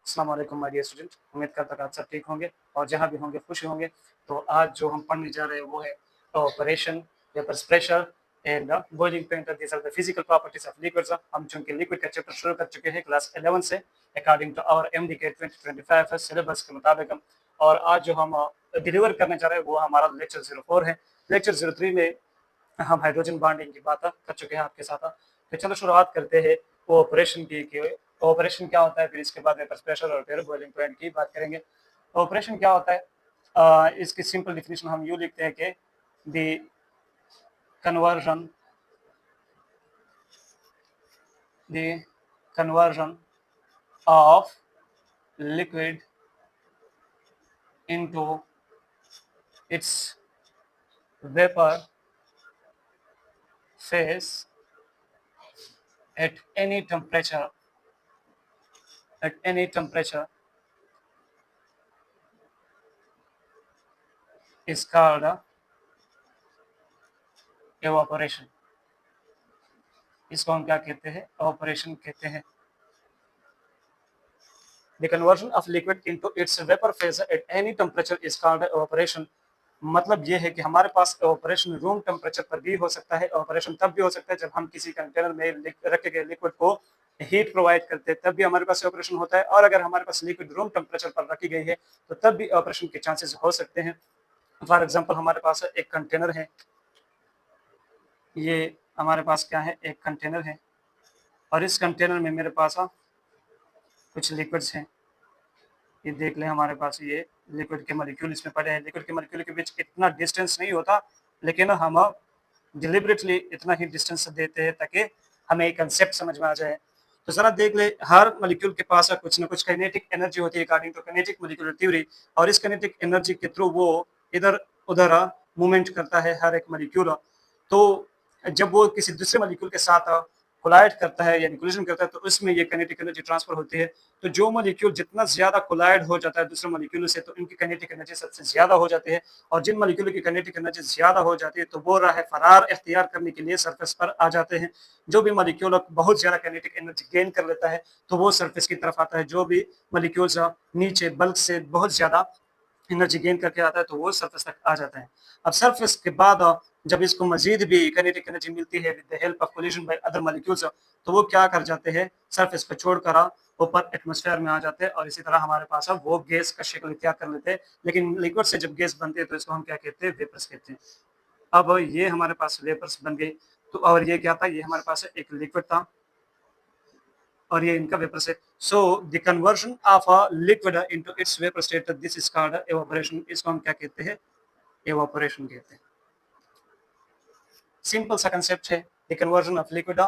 अस्सलाम वालेकुम my dear student. उम्मीद करता हूँ आप सब ठीक होंगे और जहाँ भी होंगे खुश होंगे। तो आज जो हम पढ़ने जा रहे हैं वो है operation, vapour pressure and boiling point. These are the physical properties of liquids. हम चूंकि लिक्विड का चैप्टर शुरू कर चुके हैं क्लास 11 से अकॉर्डिंग टू आवर एमडीके 2025 है सिलेबस के मुताबिक हम। और आज जो हम डिलीवर करने जा रहे हैं वो हमारा लेक्चर 04 है। लेक्चर 03 में हम हाइड्रोजन बॉन्डिंग की बात कर चुके हैं आपके साथ। तो चलो शुरुआत करते हैं वो ऑपरेशन की कि ऑपरेशन क्या होता है, फिर इसके बाद वेपर प्रेशर और फिर बॉइलिंग पॉइंट की बात करेंगे। ऑपरेशन क्या होता है? इसकी सिंपल डिफिनेशन हम यूँ लिखते हैं कि the conversion the conversion of liquid into its vapor phase at any temperature is called evaporation। इसको हम क्या कहते हैं? evaporation कहते हैं। The conversion of liquid into its vapor phase at any temperature is called evaporation। मतलब ये है कि हमारे पास evaporation रूम टेम्परेचर पर भी हो सकता है। evaporation तब भी हो सकता है जब हम किसी कंटेनर में रखे गए लिक्विड को हीट प्रोवाइड करते हैं, तब भी हमारे पास evaporation होता है। और अगर हमारे पास लिक्विड रूम टेम्परेचर पर रखी गई है तो तब भी evaporation के चांसेस हो सकते हैं। फॉर एग्जांपल हमारे पास एक कंटेनर है, ये हमारे पास क्या है? एक कंटेनर है और इस कंटेनर में मेरे पास कुछ लिक्विड्स हैं। ये देख लें, हमारे पास ये लिक्विड के मॉलिक्यूल इसमें पड़े हैं। लिक्विड के मॉलिक्यूल के बीच इतना डिस्टेंस नहीं होता, लेकिन हम डिलिबरेटली इतना ही डिस्टेंस देते हैं ताकि हमें एक कंसेप्ट समझ में आ जाए। तो जरा देख ले, हर मॉलिक्यूल के पास कुछ ना कुछ काइनेटिक एनर्जी होती है according to kinetic molecular theory. और इस काइनेटिक एनर्जी के थ्रू वो इधर उधर मूवमेंट करता है हर एक मॉलिक्यूल। तो जब वो किसी दूसरे मॉलिक्यूल के साथ कोलाइड करता है यानी कोलिजन करता है तो उसमें ये काइनेटिक एनर्जी ट्रांसफर होती है। तो जो मॉलिक्यूल जितना ज्यादा कोलाइड हो जाता है दूसरे मॉलिक्यूल से तो इनकी काइनेटिक एनर्जी सबसे ज्यादा हो जाती है। और जिन मॉलिक्यूल की काइनेटिक एनर्जी ज्यादा हो जाती है तो वो राह फरार इख्तियार करने के लिए सरफेस पर आ जाते हैं। जो भी मॉलिक्यूल बहुत ज्यादा काइनेटिक एनर्जी गेन कर लेता है तो वो सरफेस की तरफ आता है। जो भी मॉलिक्यूल्स नीचे बल्क से बहुत ज्यादा एनर्जी गेन करके आता है तो वो सरफेस तक आ जाता है। अब सरफेस के बाद जब इसको मजीद भी काइनेटिक एनर्जी मिलती है with the help of collision by other molecules, तो वो क्या कर जाते हैं? सरफेस को छोड़कर ऊपर एटमॉस्फेयर में आ जाते हैं और इसी तरह हमारे पास वो गैस का शक्ल इख्तियार कर लेते हैं। लेकिन लिक्विड से जब गैस बनती है तो इसको हम क्या कहते हैं? वेपर्स कहते हैं। अब ये हमारे पास वेपर्स बन गए। तो और ये क्या था? ये हमारे पास एक लिक्विड था और ये इनका वेपर से। So the conversion of a liquid into its vapour state, this is called evaporation. इसको हम क्या कहते हैं? एवापोरेशन कहते हैं। सिंपल सा कंसेप्ट है। The conversion of liquid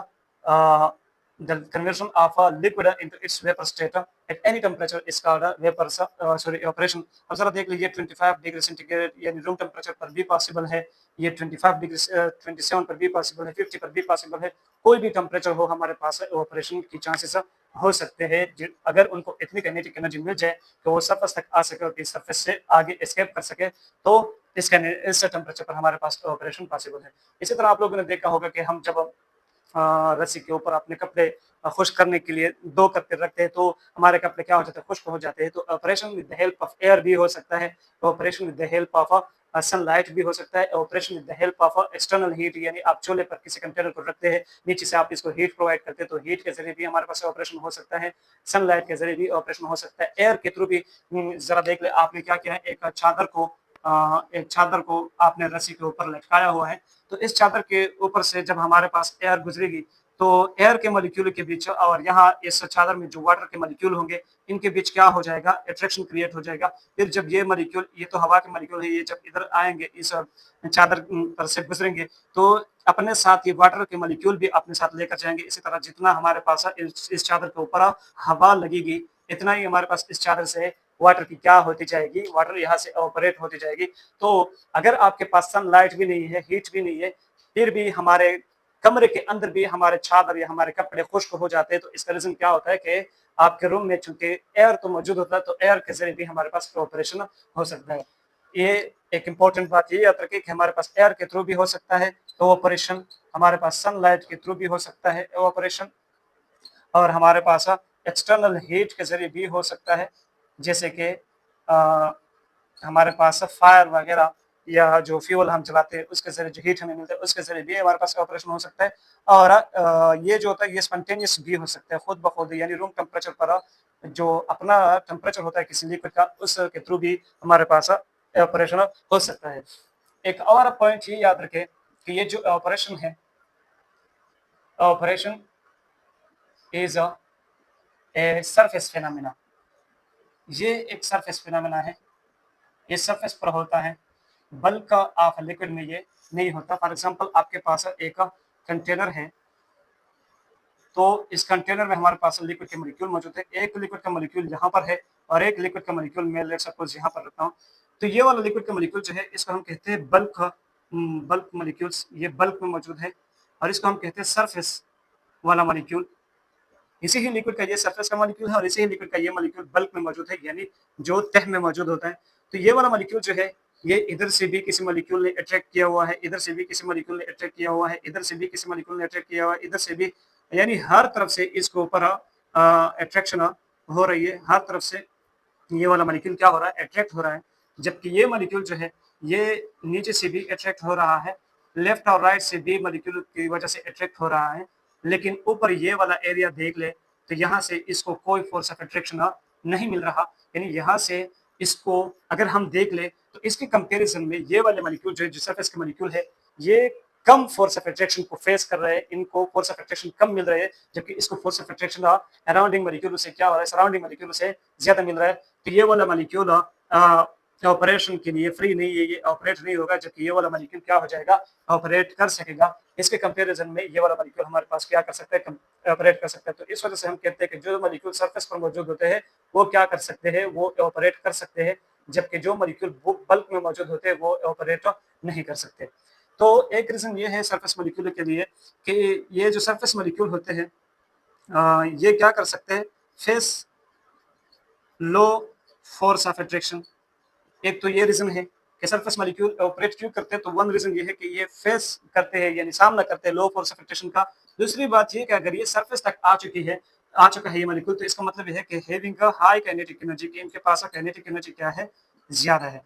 the conversion of a liquid into its vapor state at any temperature is called a vapor evaporation। अब जरा देख लीजिए 25 डिग्री सेंटीग्रेड यानी रूम टेम्परेचर पर भी पॉसिबल है, ये 25 डिग्री 27 पर भी पॉसिबल है, 50 पर भी पॉसिबल है। कोई भी टेम्परेचर हो हमारे पास evaporation की चांसेस हो सकते हैं अगर उनको इतनी काइनेटिक एनर्जी मिल जाए तो वो सरफेस तक आ सके और सरफेस से आगे एस्केप कर सके, तो इस टेम्परेचर पर हमारे पास evaporation पॉसिबल है। इसी तरह आप लोगों ने देखा होगा कि हम जब रस्सी के ऊपर अपने कपड़े खुश्क करने के लिए दो करके रखते हैं तो हमारे कपड़े क्या हो जाते हैं? खुश्क हो जाते हैं। तो operation with the help of air भी हो सकता है, operation with the help of sunlight भी हो सकता है, operation with the help of external heat यानी आप चूल्हे पर किसी कंटेनर को रखते हैं, नीचे से आप इसको हीट प्रोवाइड करते हैं तो हीट के जरिए भी हमारे पास ऑपरेशन हो सकता है, सनलाइट के जरिए भी ऑपरेशन हो सकता है, एयर के थ्रू भी। जरा देख ले, आपने क्या किया है? एक चादर को आपने रस्सी के ऊपर लटकाया हुआ है। तो इस चादर के ऊपर से जब हमारे पास एयर गुजरेगी तो एयर के मॉलिक्यूल के बीच और यहाँ इस चादर में जो वाटर के मॉलिक्यूल होंगे इनके बीच क्या हो जाएगा? अट्रैक्शन क्रिएट हो जाएगा। फिर जब ये मॉलिक्यूल, ये तो हवा के मॉलिक्यूल है, ये जब इधर आएंगे इस चादर पर से गुजरेंगे तो अपने साथ ये वाटर के मॉलिक्यूल भी अपने साथ लेकर जाएंगे। इसी तरह जितना हमारे पास इस चादर के ऊपर हवा लगेगी इतना ही हमारे पास इस चादर से वाटर की क्या होती जाएगी? वाटर यहाँ से ऑपरेट होती जाएगी। तो अगर आपके पास सनलाइट भी नहीं है, हीट भी नहीं है, फिर भी हमारे कमरे के अंदर भी हमारे चादर या हमारे कपड़े खुश्क हो जाते हैं। तो इसका रीजन क्या होता है कि आपके रूम में चूंकि एयर तो मौजूद होता है तो एयर के जरिए भी हमारे पास ऑपरेशन हो सकता है। ये एक इंपॉर्टेंट बात ये याद रखिए कि हमारे पास एयर के थ्रू भी हो सकता है ऑपरेशन, हमारे पास सनलाइट के थ्रू भी हो सकता है ऑपरेशन, और हमारे पास एक्सटर्नल हीट के जरिए भी हो सकता है, जैसे कि हमारे पास फायर वगैरह या जो फ्यूल हम चलाते हैं उसके जरिए जो हीट हमें मिलता है उसके जरिए भी हमारे पास ऑपरेशन हो सकता है। और ये जो होता है ये स्पॉन्टेनियस भी हो सकता है, खुद ब खुद, यानी रूम टेम्परेचर पर जो अपना टेम्परेचर होता है किसी लिक्विड का उसके थ्रू भी हमारे पास ऑपरेशन हो सकता है। एक और पॉइंट ये याद रखें कि ये जो ऑपरेशन है, operation is a surface phenomena. ये एक सरफेस फिनोमेना है, ये सरफेस पर होता है, बल्क ऑफ लिक्विड में ये नहीं होता। फॉर एग्जांपल आपके पास एक कंटेनर है, तो इस कंटेनर में हमारे पास लिक्विड के मॉलिक्यूल मौजूद है। एक लिक्विड का मॉलिक्यूल यहाँ पर है और एक लिक्विड का मॉलिक्यूल मैं लेट्स सपोज यहाँ पर रखता हूँ। तो ये वाला लिक्विड का मॉलिक्यूल जो है इसको हम कहते हैं बल्क मॉलिक्यूल्स, ये बल्क में मौजूद है, और इसको हम कहते हैं सरफेस वाला मॉलिक्यूल। इसी ही लिक्विड का ये सरफेस का मॉलिक्यूल है और इसी ही लिक्विड का ये मॉलिक्यूल बल्क में मौजूद है, यानी जो तह में मौजूद होता है। तो ये वाला मॉलिक्यूल जो है ये इधर से भी किसी मॉलिक्यूल ने अट्रैक्ट किया हुआ है, इधर से भी किसी मॉलिक्यूल ने अट्रैक्ट किया हुआ है, इधर से भी किसी मॉलिक्यूल ने अट्रैक्ट किया हुआ है, इधर से भी, यानी हर तरफ से इसके ऊपर अट्रैक्शन हो रही है। हर तरफ से ये वाला मॉलिक्यूल क्या हो रहा है, अट्रैक्ट हो रहा है। जबकि ये मॉलिक्यूल जो है ये नीचे से भी अट्रैक्ट हो रहा है, लेफ्ट और राइट से भी मॉलिक्यूल की वजह से अट्रैक्ट हो रहा है। लेकिन ऊपर ये वाला एरिया देख ले तो यहाँ से इसको कोई फोर्स ऑफ अट्रैक्शन नहीं मिल रहा, यानी यहाँ से इसको अगर हम देख ले तो इसके कंपैरिजन में ये वाले मॉलिक्यूल जो सरफेस के मॉलिक्यूल है ये कम फोर्स ऑफ अट्रैक्शन को फेस कर रहे हैं, इनको फोर्स ऑफ अट्रैक्शन कम मिल रहे हैं, जबकि इसको फोर्स ऑफ अट्रैक्शन अराउंडिंग मॉलिक्यूल से क्या हो रहा है, सराउंडिंग मॉलिक्यूल से ज्यादा मिल रहा है। तो ये वाला मॉलिक्यूल ऑपरेशन के लिए फ्री नहीं है, ये ऑपरेट नहीं होगा, जबकि ये वाला मॉलिक्यूल क्या हो जाएगा, ऑपरेट कर सकेगा। इसके कंपैरिजन में ये वाला मॉलिक्यूल हमारे पास क्या कर सकता है, ऑपरेट कर सकता है। तो इस वजह से हम कहते हैं कि जो मॉलिक्यूल सरफेस पर मौजूद होते हैं वो क्या कर सकते हैं, वो ऑपरेट कर सकते हैं, जबकि जो मॉलिक्यूल बल्क में मौजूद होते हैं वो ऑपरेट नहीं कर सकते। तो एक रीजन ये है सरफेस मॉलिक्यूल के लिए कि ये जो सरफेस मॉलिक्यूल होते हैं ये क्या कर सकते हैं, face low force of attraction. एक तो ये रीजन है कि सरफेस मॉलिक्यूल ऑपरेट क्यों करते हैं, तो वन रीजन ये है कि ये फेस करते हैं यानी सामना करते हैं लो फोर्स ऑफ अट्रैक्शन का। दूसरी बात ये कि अगर ये सरफेस तक आ चुका है ये मॉलिक्यूल, तो इसका मतलब ये है कि having a high kinetic energy, कि इनके पास काइनेटिक एनर्जी क्या है, ज्यादा है।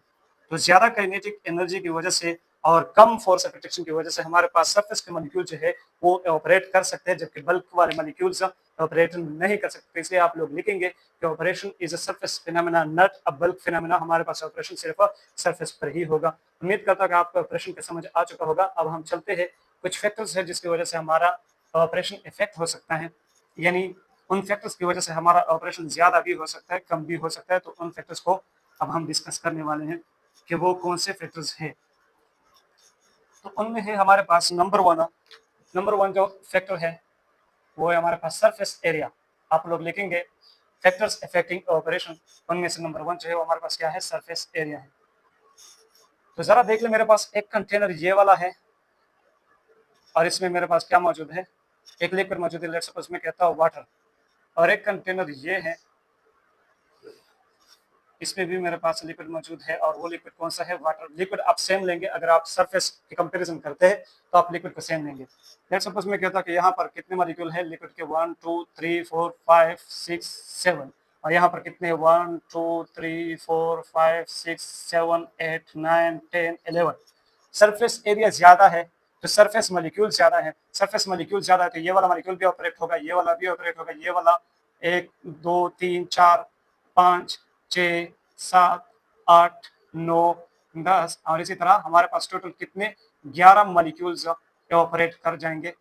तो ज्यादा काइनेटिक एनर्जी की वजह से और कम फोर्स ऑफ अट्रैक्शन की वजह से हमारे पास सरफेस के मॉलिक्यूल जो है वो ऑपरेट कर सकते हैं, जबकि बल्क वाले मॉलिक्यूल्स ऑपरेट नहीं कर सकते। इसलिए आप लोग लिखेंगे कि operation is a surface phenomena not a bulk phenomena. हमारे पास ऑपरेशन सिर्फ सरफेस पर ही होगा। उम्मीद करता हूं कि आपको ऑपरेशन का समझ आ चुका होगा। अब हम चलते हैं, कुछ फैक्टर्स है जिसकी वजह से हमारा ऑपरेशन इफेक्ट हो सकता है, यानी उन फैक्टर्स की वजह से हमारा ऑपरेशन ज्यादा भी हो सकता है, कम भी हो सकता है। तो उन फैक्टर्स को अब हम डिस्कस करने वाले हैं कि वो कौन से फैक्टर्स हैं। तो उनमें है हमारे पास नंबर वन जो फैक्टर है वो है हमारे पास सरफेस एरिया। आप लोग लिखेंगे फैक्टर्स अफेक्टिंग ऑपरेशन, उनमें से नंबर 1 जो है वो हमारे पास क्या है, सरफेस एरिया है। तो जरा देख ले, मेरे पास एक कंटेनर ये वाला है और इसमें मेरे पास क्या मौजूद है, एक लिक्विड मौजूद है, लेट्स सपोज मैं कहता हूँ वाटर, और एक कंटेनर ये है, इसमें भी मेरे पास लिक्विड मौजूद है, और वो लिक्विड कौन सा है, वाटर। लिक्विड आप सेम लेंगे, अगर आप सरफेस की कंपैरिजन करते हैं तो आप लिक्विड को सेम लेंगे। लेट्स सपोज मैं कहता हूं कि यहाँ पर कितने मॉलिक्यूल है लिक्विड के, 1 2 3 4 5 6 7, और यहाँ पर कितने 1 2 3 4 5 6 7 8 9 10 11। सरफेस एरिया ज्यादा है तो सरफेस मॉलिक्यूल ज्यादा है, सरफेस मॉलिक्यूल ज्यादा है तो ये वाला मॉलिक्यूल भी ऑपरेट होगा, ये वाला भी ऑपरेट होगा, ये वाला 1 2 3 4 5 6 7 8 9 10, और इसी तरह हमारे पास टोटल कितने 11 मॉलिक्यूल्स ऑपरेट कर जाएंगे,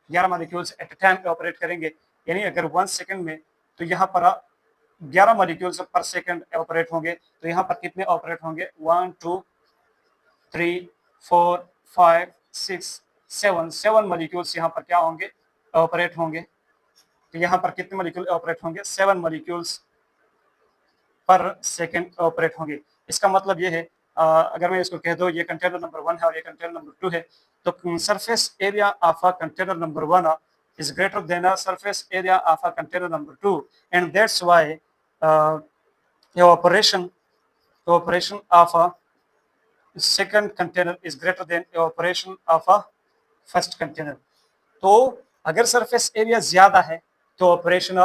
11 molecules at a time operate करेंगे। यानी अगर 1 सेकंड में तो यहाँ पर 11 मॉलिक्यूल्स पर सेकंड ऑपरेट होंगे, तो यहाँ पर कितने ऑपरेट होंगे, 1 2 3 4 5 6 7 मॉलिक्यूल्स यहाँ पर क्या होंगे, ऑपरेट होंगे। तो यहाँ पर कितने मॉलिक्यूल ऑपरेट होंगे, 7 मॉलिक्यूल्स पर सेकेंड ऑपरेट होंगे। इसका मतलब ये है अगर मैं इसको कह दूं ये कंटेनर नंबर 1 है और ये कंटेनर नंबर 2 है, तो surface area of a container number 1 is greater than a surface area of a container number 2, and that's why the operation of a second container is greater than the operation of a first container। तो अगर surface area ज्यादा है तो operation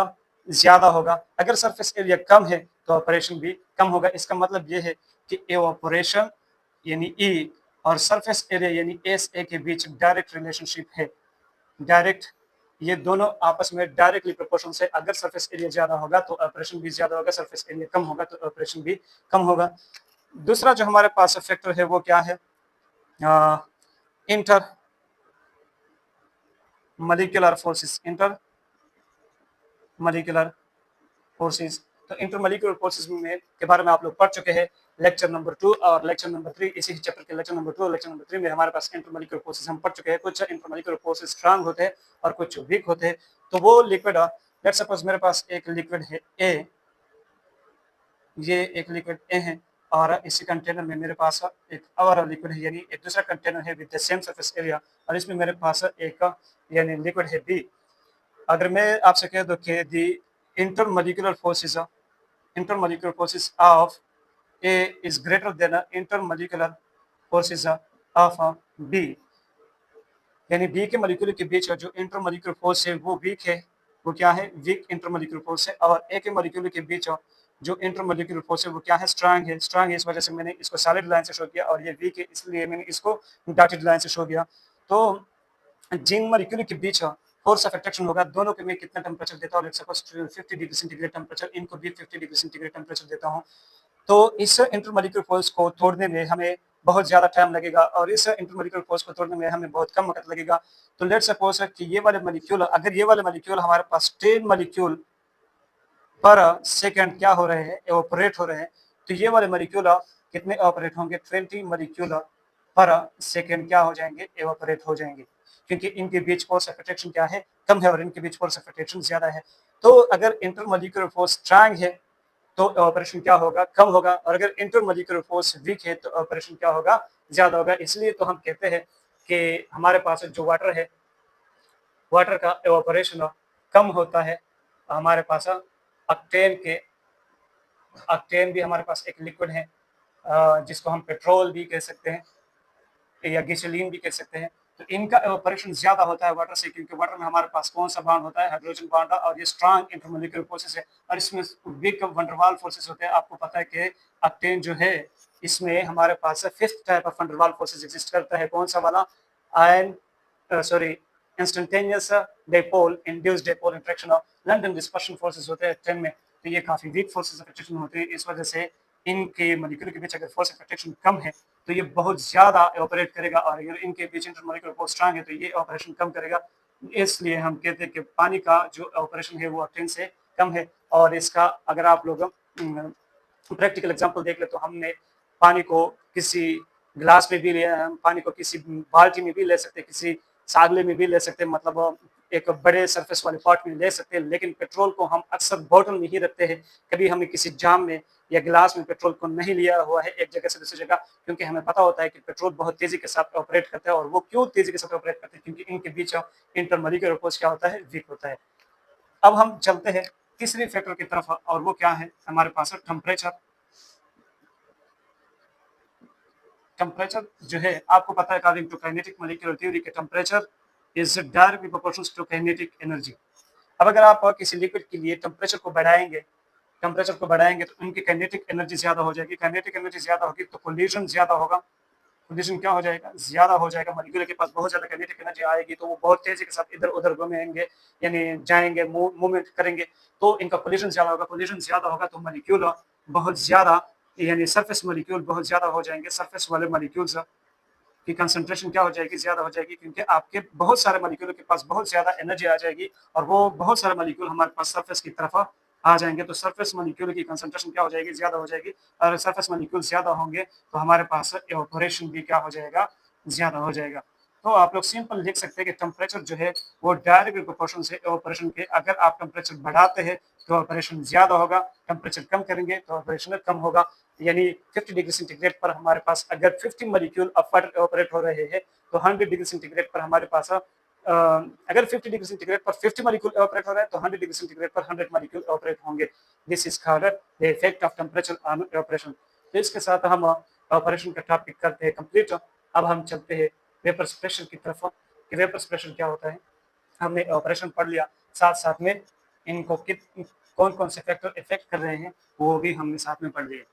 ज्यादा होगा। अगर surface area कम है तो ऑपरेशन भी कम होगा। इसका मतलब ये है कि एवापोरेशन यानी ई और सरफेस एरिया यानी एस ए के बीच डायरेक्ट रिलेशनशिप है। डायरेक्ट, ये दोनों आपस में डायरेक्टली प्रोपोर्शन से, अगर सरफेस एरिया ज्यादा होगा तो ऑपरेशन भी ज्यादा होगा, सरफेस एरिया कम होगा तो ऑपरेशन भी कम होगा। दूसरा जो हमारे पास फैक्टर है वो क्या है, inter molecular forces. Inter molecular forces, तो इंटरमोलिकुलर फोर्सेस में के बारे में आप लोग पढ़ चुके हैं लेक्चर नंबर 2 और लेक्चर नंबर 3। इसी चैप्टर के लेक्चर नंबर 2 और लेक्चर नंबर 3 में हमारे पास इंटरमोलिकुलर फोर्सेस हम पढ़ चुके हैं। कुछ इंटरमोलिकुलर फोर्सेस स्ट्रांग होते हैं और कुछ वीक होते हैं। तो वो लिक्विड, लेट सपोज मेरे पास एक लिक्विड है ए, ये एक लिक्विड ए है और इसी कंटेनर में मेरे पास एक और लिक्विड है, यानी एक दूसरा कंटेनर है with the same surface area, और इसमें मेरे पास एक यानी लिक्विड है बी। अगर मैं आपसे कह दूं कि दी intermolecular forces of A is greater than intermolecular forces of B, यानी बी के मॉलिक्यूल के बीच जो इंटरमोलिकुलर फोर्स है वो वीक है, वो क्या है, वीक इंटरमोलिकुलर फोर्स है। और ए के मॉलिक्यूल के बीच जो इंटरमोलिकुलर फोर्स है वो क्या है, स्ट्रांग है। स्ट्रांग है इस वजह से मैंने इसको सॉलिड लाइन से शो किया, और ये वीक है इसलिए मैंने इसको डॉटेड लाइन से शो किया। तो जिन मॉलिक्यूल के बीच फोर्स ऑफ अट्रैक्शन होगा, दोनों के मैं कितना टेम्परेचर देता हूँ, सपोज 50 डिग्री सेंटीग्रेड टेम्परेचर, इनको भी 50 डिग्री सेंटीग्रेड टेम्परेचर देता हूँ। तो इस इंटरमोलिकुलर फोर्स को तोड़ने में हमें बहुत ज्यादा टाइम लगेगा, और इस इंटरमोलिकुलर फोर्स को तोड़ने में हमें बहुत कम वक्त लगेगा। तो लेट सपोज कि ये वाले मॉलिक्यूल, अगर ये वाले मॉलिक्यूल हमारे पास 10 मॉलिक्यूल पर सेकंड क्या हो रहे हैं, एवापोरेट हो रहे हैं, तो ये वाले मॉलिक्यूल कितने ऑपरेट होंगे, 20 मॉलिक्यूल पर सेकंड क्या हो जाएंगे, एवापोरेट हो जाएंगे, क्योंकि इनके बीच फोर्स ऑफ अट्रैक्शन क्या है, कम है, और इनके बीच फोर्स ऑफ अट्रैक्शन ज्यादा है। तो अगर इंटरमोलिकुलर फोर्स स्ट्रांग है तो ऑपरेशन क्या होगा, कम होगा, और अगर इंटरमोलिकुलर फोर्स वीक है तो ऑपरेशन क्या होगा, ज्यादा होगा। इसलिए तो हम कहते हैं कि हमारे पास जो वाटर है, वाटर का एवापोरेशन कम होता है। हमारे पास ऑक्टेन भी हमारे पास एक लिक्विड है, जिसको हम पेट्रोल भी कह सकते हैं या गैसोलीन भी कह सकते हैं। तो इनका एवापोरेशन ज्यादा होता है वाटर से, क्योंकि वाटर में हमारे पास कौन सा बॉन्ड होता है, हाइड्रोजन बॉन्ड, और ये स्ट्रांग इंटरमोलिकुलर फोर्सेस है, और इसमें वीक वंडरवाल फोर्सेस होते हैं। आपको पता है कि ऑक्टेन जो है इसमें हमारे पास fifth type of van der Waals forces exist करता है। कौन सा वाला, ion sorry instantaneous dipole induced dipole interaction और लंदन डिस्पर्शन फोर्सेस होते हैं 10 में। तो ये काफी वीक फोर्सेस ऑफ अट्रैक्शन होते हैं। इस वजह से इनके मॉलिक्यूल के बीच अगर फोर्स ऑफ अट्रैक्शन कम है तो ये बहुत ज्यादा ऑपरेट करेगा, और अगर इनके बीच इंटरमोलिकुलर फोर्स स्ट्रांग है तो ये ऑपरेशन कम करेगा। इसलिए हम कहते हैं कि पानी का जो ऑपरेशन है वो ऑक्टेन से कम है। और इसका अगर आप लोग प्रैक्टिकल एग्जांपल देख ले तो हमने पानी को किसी ग्लास में भी लिया, हम पानी को किसी बाल्टी में भी ले सकते, किसी सागले में भी ले सकते, मतलब एक बड़े सरफेस वाले पॉट में ले सकते हैं। लेकिन पेट्रोल को हम अक्सर बोतल में ही रखते हैं, कभी हमने किसी जाम में या गिलास में पेट्रोल को नहीं लिया हुआ है एक जगह से दूसरी जगह, क्योंकि हमें पता होता है कि पेट्रोल बहुत तेजी के साथ ऑपरेट करता है। और वो क्यों तेजी के साथ ऑपरेट करते हैं, क्योंकि इनके बीच इंटरमोलिकुलर फोर्स क्या होता है, वीक होता है। अब हम चलते हैं तीसरी फैक्टर की तरफ, और वो क्या है हमारे पास, टेम्परेचर। टेम्परेचर जो है आपको पता है, according to kinetic molecular theory के temperature is directly proportional to kinetic energy. अब अगर आप किसी लिक्विड के लिए टेम्परेचर को बढ़ाएंगे तो उनकी काइनेटिक एनर्जी ज्यादा हो जाएगी। काइनेटिक एनर्जी ज्यादा होगी तो कोलिजन ज्यादा होगा। कोलिजन क्या हो जाएगा, ज्यादा हो जाएगा। मॉलिक्यूल के पास बहुत ज्यादा काइनेटिक एनर्जी आएगी तो वो बहुत तेजी के साथ इधर उधर घूमेंगे, यानी जाएंगे, मूवमेंट करेंगे, तो इनका कोलिजन ज्यादा होगा। कोलिजन ज्यादा होगा तो मॉलिक्यूल बहुत ज्यादा, यानी सरफेस मॉलिक्यूल बहुत ज्यादा हो जाएंगे। सरफेस वाले मॉलिक्यूल्स की कंसंट्रेशन क्या हो जाएगी, ज्यादा हो जाएगी, क्योंकि आपके बहुत सारे मॉलिक्यूल के पास बहुत ज्यादा एनर्जी आ जाएगी, और वो बहुत सारे मॉलिक्यूल हमारे पास सरफेस की तरफ आ जाएंगे। तो सरफेस मॉलिक्यूल की कंसंट्रेशन क्या हो जाएगी, ज्यादा हो जाएगी। और सरफेस मॉलिक्यूल ज्यादा होंगे तो हमारे पास एवापोरेशन भी क्या हो जाएगा, ज्यादा हो जाएगा। तो आप लोग सिंपल लिख सकते हैं कि टेम्परेचर जो है वो डायरेक्ट प्रोपोर्शन से एवापोरेशन के, अगर आप टेम्परेचर बढ़ाते हैं तो ऑपरेशन ज्यादा होगा, टेम्परेचर कम करेंगे तो ऑपरेशन कम होगा। यानी 50 डिग्री सेंटीग्रेड पर हमारे पास अगर 50 मॉलिक्यूल ऑफ वाटर ऑपरेट हो रहे हैं तो 100 डिग्री सेंटीग्रेड पर हमारे पास अगर 50 डिग्री सेंटीग्रेड पर 50 मॉलिक्यूल ऑपरेट हो रहे हैं तो 100 डिग्री सेंटीग्रेड पर 100 मॉलिक्यूल ऑपरेट होंगे। This is called the effect of temperature on operation. तो इसके साथ हम ऑपरेशन का टॉपिक करते हैं कंप्लीट। अब हम चलते हैं वेपर प्रेशर की तरफ कि वेपर प्रेशर क्या होता है। हमने ऑपरेशन पढ़ लिया, साथ साथ में इनको कौन कौन से फैक्टर इफेक्ट कर रहे हैं वो भी हमने साथ में पढ़ लिए।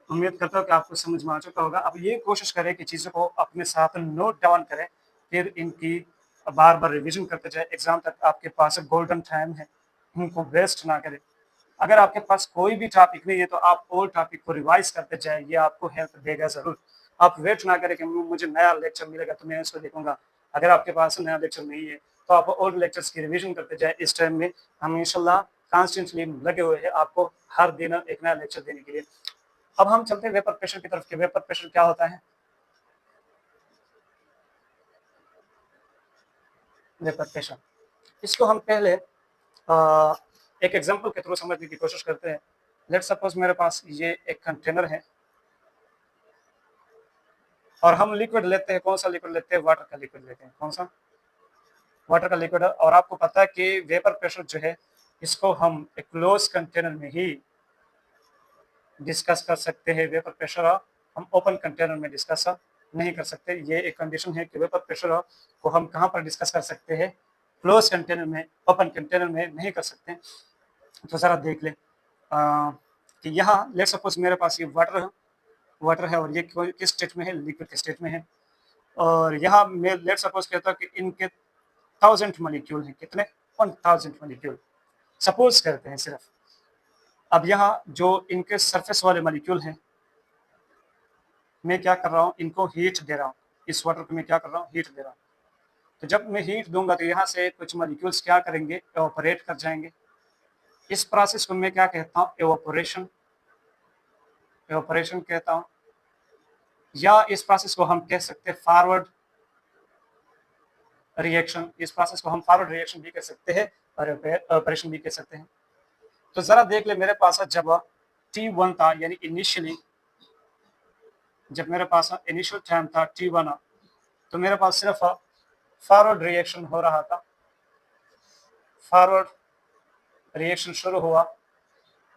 उम्मीद करता हूँ कि आपको समझ में आ चुका होगा। अब ये कोशिश करें कि चीज़ों को अपने साथ नोट डाउन करें, फिर इनकी बार बार रिविजन करते जाए। एग्जाम तक आपके पास गोल्डन टाइम है, इनको वेस्ट ना करें। अगर आपके पास कोई भी टॉपिक नहीं है तो आप ओल्ड टॉपिक को रिवाइज करते जाए, ये आपको हेल्प देगा ज़रूर। आप वेट ना करें कि मुझे नया लेक्चर मिलेगा तो मैं इसको देखूंगा। अगर आपके पास नया लेक्चर नहीं है तो आप ओल्ड लेक्चर्स की रिवीजन करते जाए। इस टाइम में हम इंशाल्लाह कॉन्स्टेंटली लगे हुए हैं आपको हर दिन एक नया लेक्चर देने के लिए। अब हम चलते हैं वेपर प्रेशर की तरफ। वेपर प्रेशर क्या होता है? वेपर प्रेशर, इसको हम पहले एक एग्जांपल के थ्रू समझने की कोशिश करते हैं। लेट्स सपोज मेरे पास ये एक कंटेनर है और हम लिक्विड लेते हैं। कौन सा लिक्विड लेते हैं? वाटर का लिक्विड लेते हैं। कौन सा? वाटर का लिक्विड। और आपको पता है कि वेपर प्रेशर जो है इसको हम एक क्लोज कंटेनर में ही डिस्कस कर सकते हैं। वेपर प्रेशर हम ओपन कंटेनर में डिस्कस नहीं कर सकते। ये एक कंडीशन है कि वेपर प्रेशर को हम कहाँ पर डिस्कस कर सकते हैं? क्लोज कंटेनर में, ओपन कंटेनर में नहीं कर सकते। तो ज़रा देख लें कि यहाँ लेट सपोज मेरे पास ये वाटर है और ये किस स्टेट में है? लिक्विड के स्टेट में है। और यहाँ मैं लेट सपोज कहता हूँ कि इनके 1000 मॉलिक्यूल हैं। कितने? 1000 मॉलिक्यूल सपोज करते हैं सिर्फ। अब यहाँ जो इनके सरफेस वाले मॉलिक्यूल हैं, मैं क्या कर रहा हूँ? इनको हीट दे रहा हूँ। इस वाटर को मैं क्या कर रहा हूँ? हीट दे रहा हूँ। तो जब मैं हीट दूंगा तो यहाँ से कुछ मॉलिक्यूल्स क्या करेंगे? एवापोरेट कर जाएंगे। इस प्रोसेस को मैं क्या कहता हूँ? एवापोरेशन। एवापोरेशन कहता हूँ, या इस प्रोसेस को हम कह सकते हैं फॉरवर्ड रिएक्शन। इस प्रोसेस को हम फॉरवर्ड रिएक्शन भी कह सकते हैं और एवापोरेशन भी कह सकते हैं। तो जरा देख ले, मेरे पास जब T1 था, यानी इनिशियली जब मेरे पास इनिशियल टाइम था T1, तो मेरे पास सिर्फ फॉरवर्ड रिएक्शन हो रहा था। फॉरवर्ड रिएक्शन शुरू हुआ,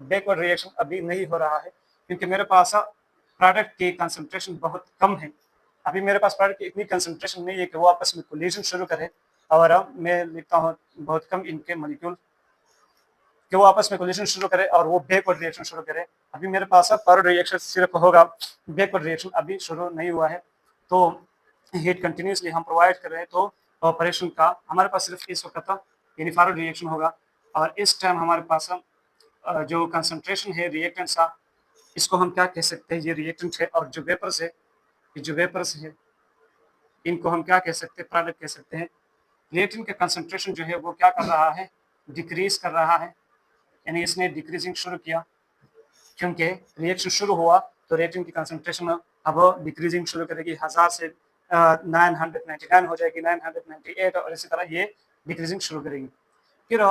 बैकवर्ड रिएक्शन अभी नहीं हो रहा है क्योंकि मेरे पास प्रोडक्ट की कंसंट्रेशन बहुत कम है। अभी मेरे पास प्रोडक्ट की इतनी कंसंट्रेशन नहीं है कि वो आपस में कोलिजन शुरू करे। और मैं लिखता हूँ बहुत कम इनके मॉलिक्यूल कि वो आपस में कोलिजन शुरू करे और वो बैकवर्ड रिएक्शन शुरू करे। अभी मेरे पास फॉरवर्ड रिएक्शन सिर्फ होगा, बैकवर्ड रिएक्शन अभी शुरू नहीं हुआ है। तो हीट कंटिन्यूसली हम प्रोवाइड कर रहे हैं तो ऑपरेशन का हमारे पास सिर्फ इस वक्त यानी फॉरवर्ड रिएक्शन होगा। और इस टाइम हमारे पास जो कंसंट्रेशन है रिएक्टेंट्स का, इसको हम क्या कह सकते हैं? ये रिएक्टेंट है। और जो वेपर्स है, ये जो वेपर्स है इनको हम क्या कह सकते हैं? प्रोडक्ट कह सकते हैं। रिएक्टेंट का कंसंट्रेशन जो है वो क्या कर रहा है? डिक्रीज कर रहा है, यानी इसने डिक्रीजिंग शुरू किया। क्योंकि रिएक्शन शुरू हुआ तो रिएक्टेंट की कंसंट्रेशन अब डिक्रीजिंग शुरू करेगी। 1000 से 999 हो जाएगी, 998 और इसी तरह ये डिक्रीजिंग शुरू करेगी। फिर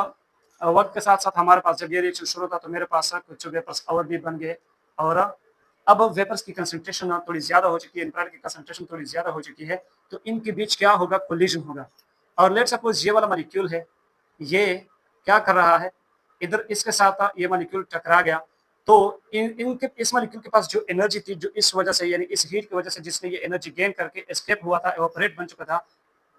वक्त के साथ साथ हमारे पास जब ये रिएक्शन शुरू था तो मेरे पास कुछ वेपर्स और भी बन गए। और अब वेपर्स की कंसंट्रेशन थोड़ी ज़्यादा हो चुकी है, प्रोडक्ट की कंसंट्रेशन थोड़ी ज़्यादा हो चुकी है, तो इनके बीच क्या होगा? कोलिजन होगा। और लेट सपोज ये वाला मॉलिक्यूल है, ये क्या कर रहा है? इधर इसके साथ ये मॉलिक्यूल टकरा गया। तो इनके इस मॉलिक्यूल के पास जो एनर्जी थी, जो इस वजह से यानी इस हीट की वजह से जिसने ये एनर्जी गेन करके एस्केप हुआ था, एवापोरेट बन चुका था,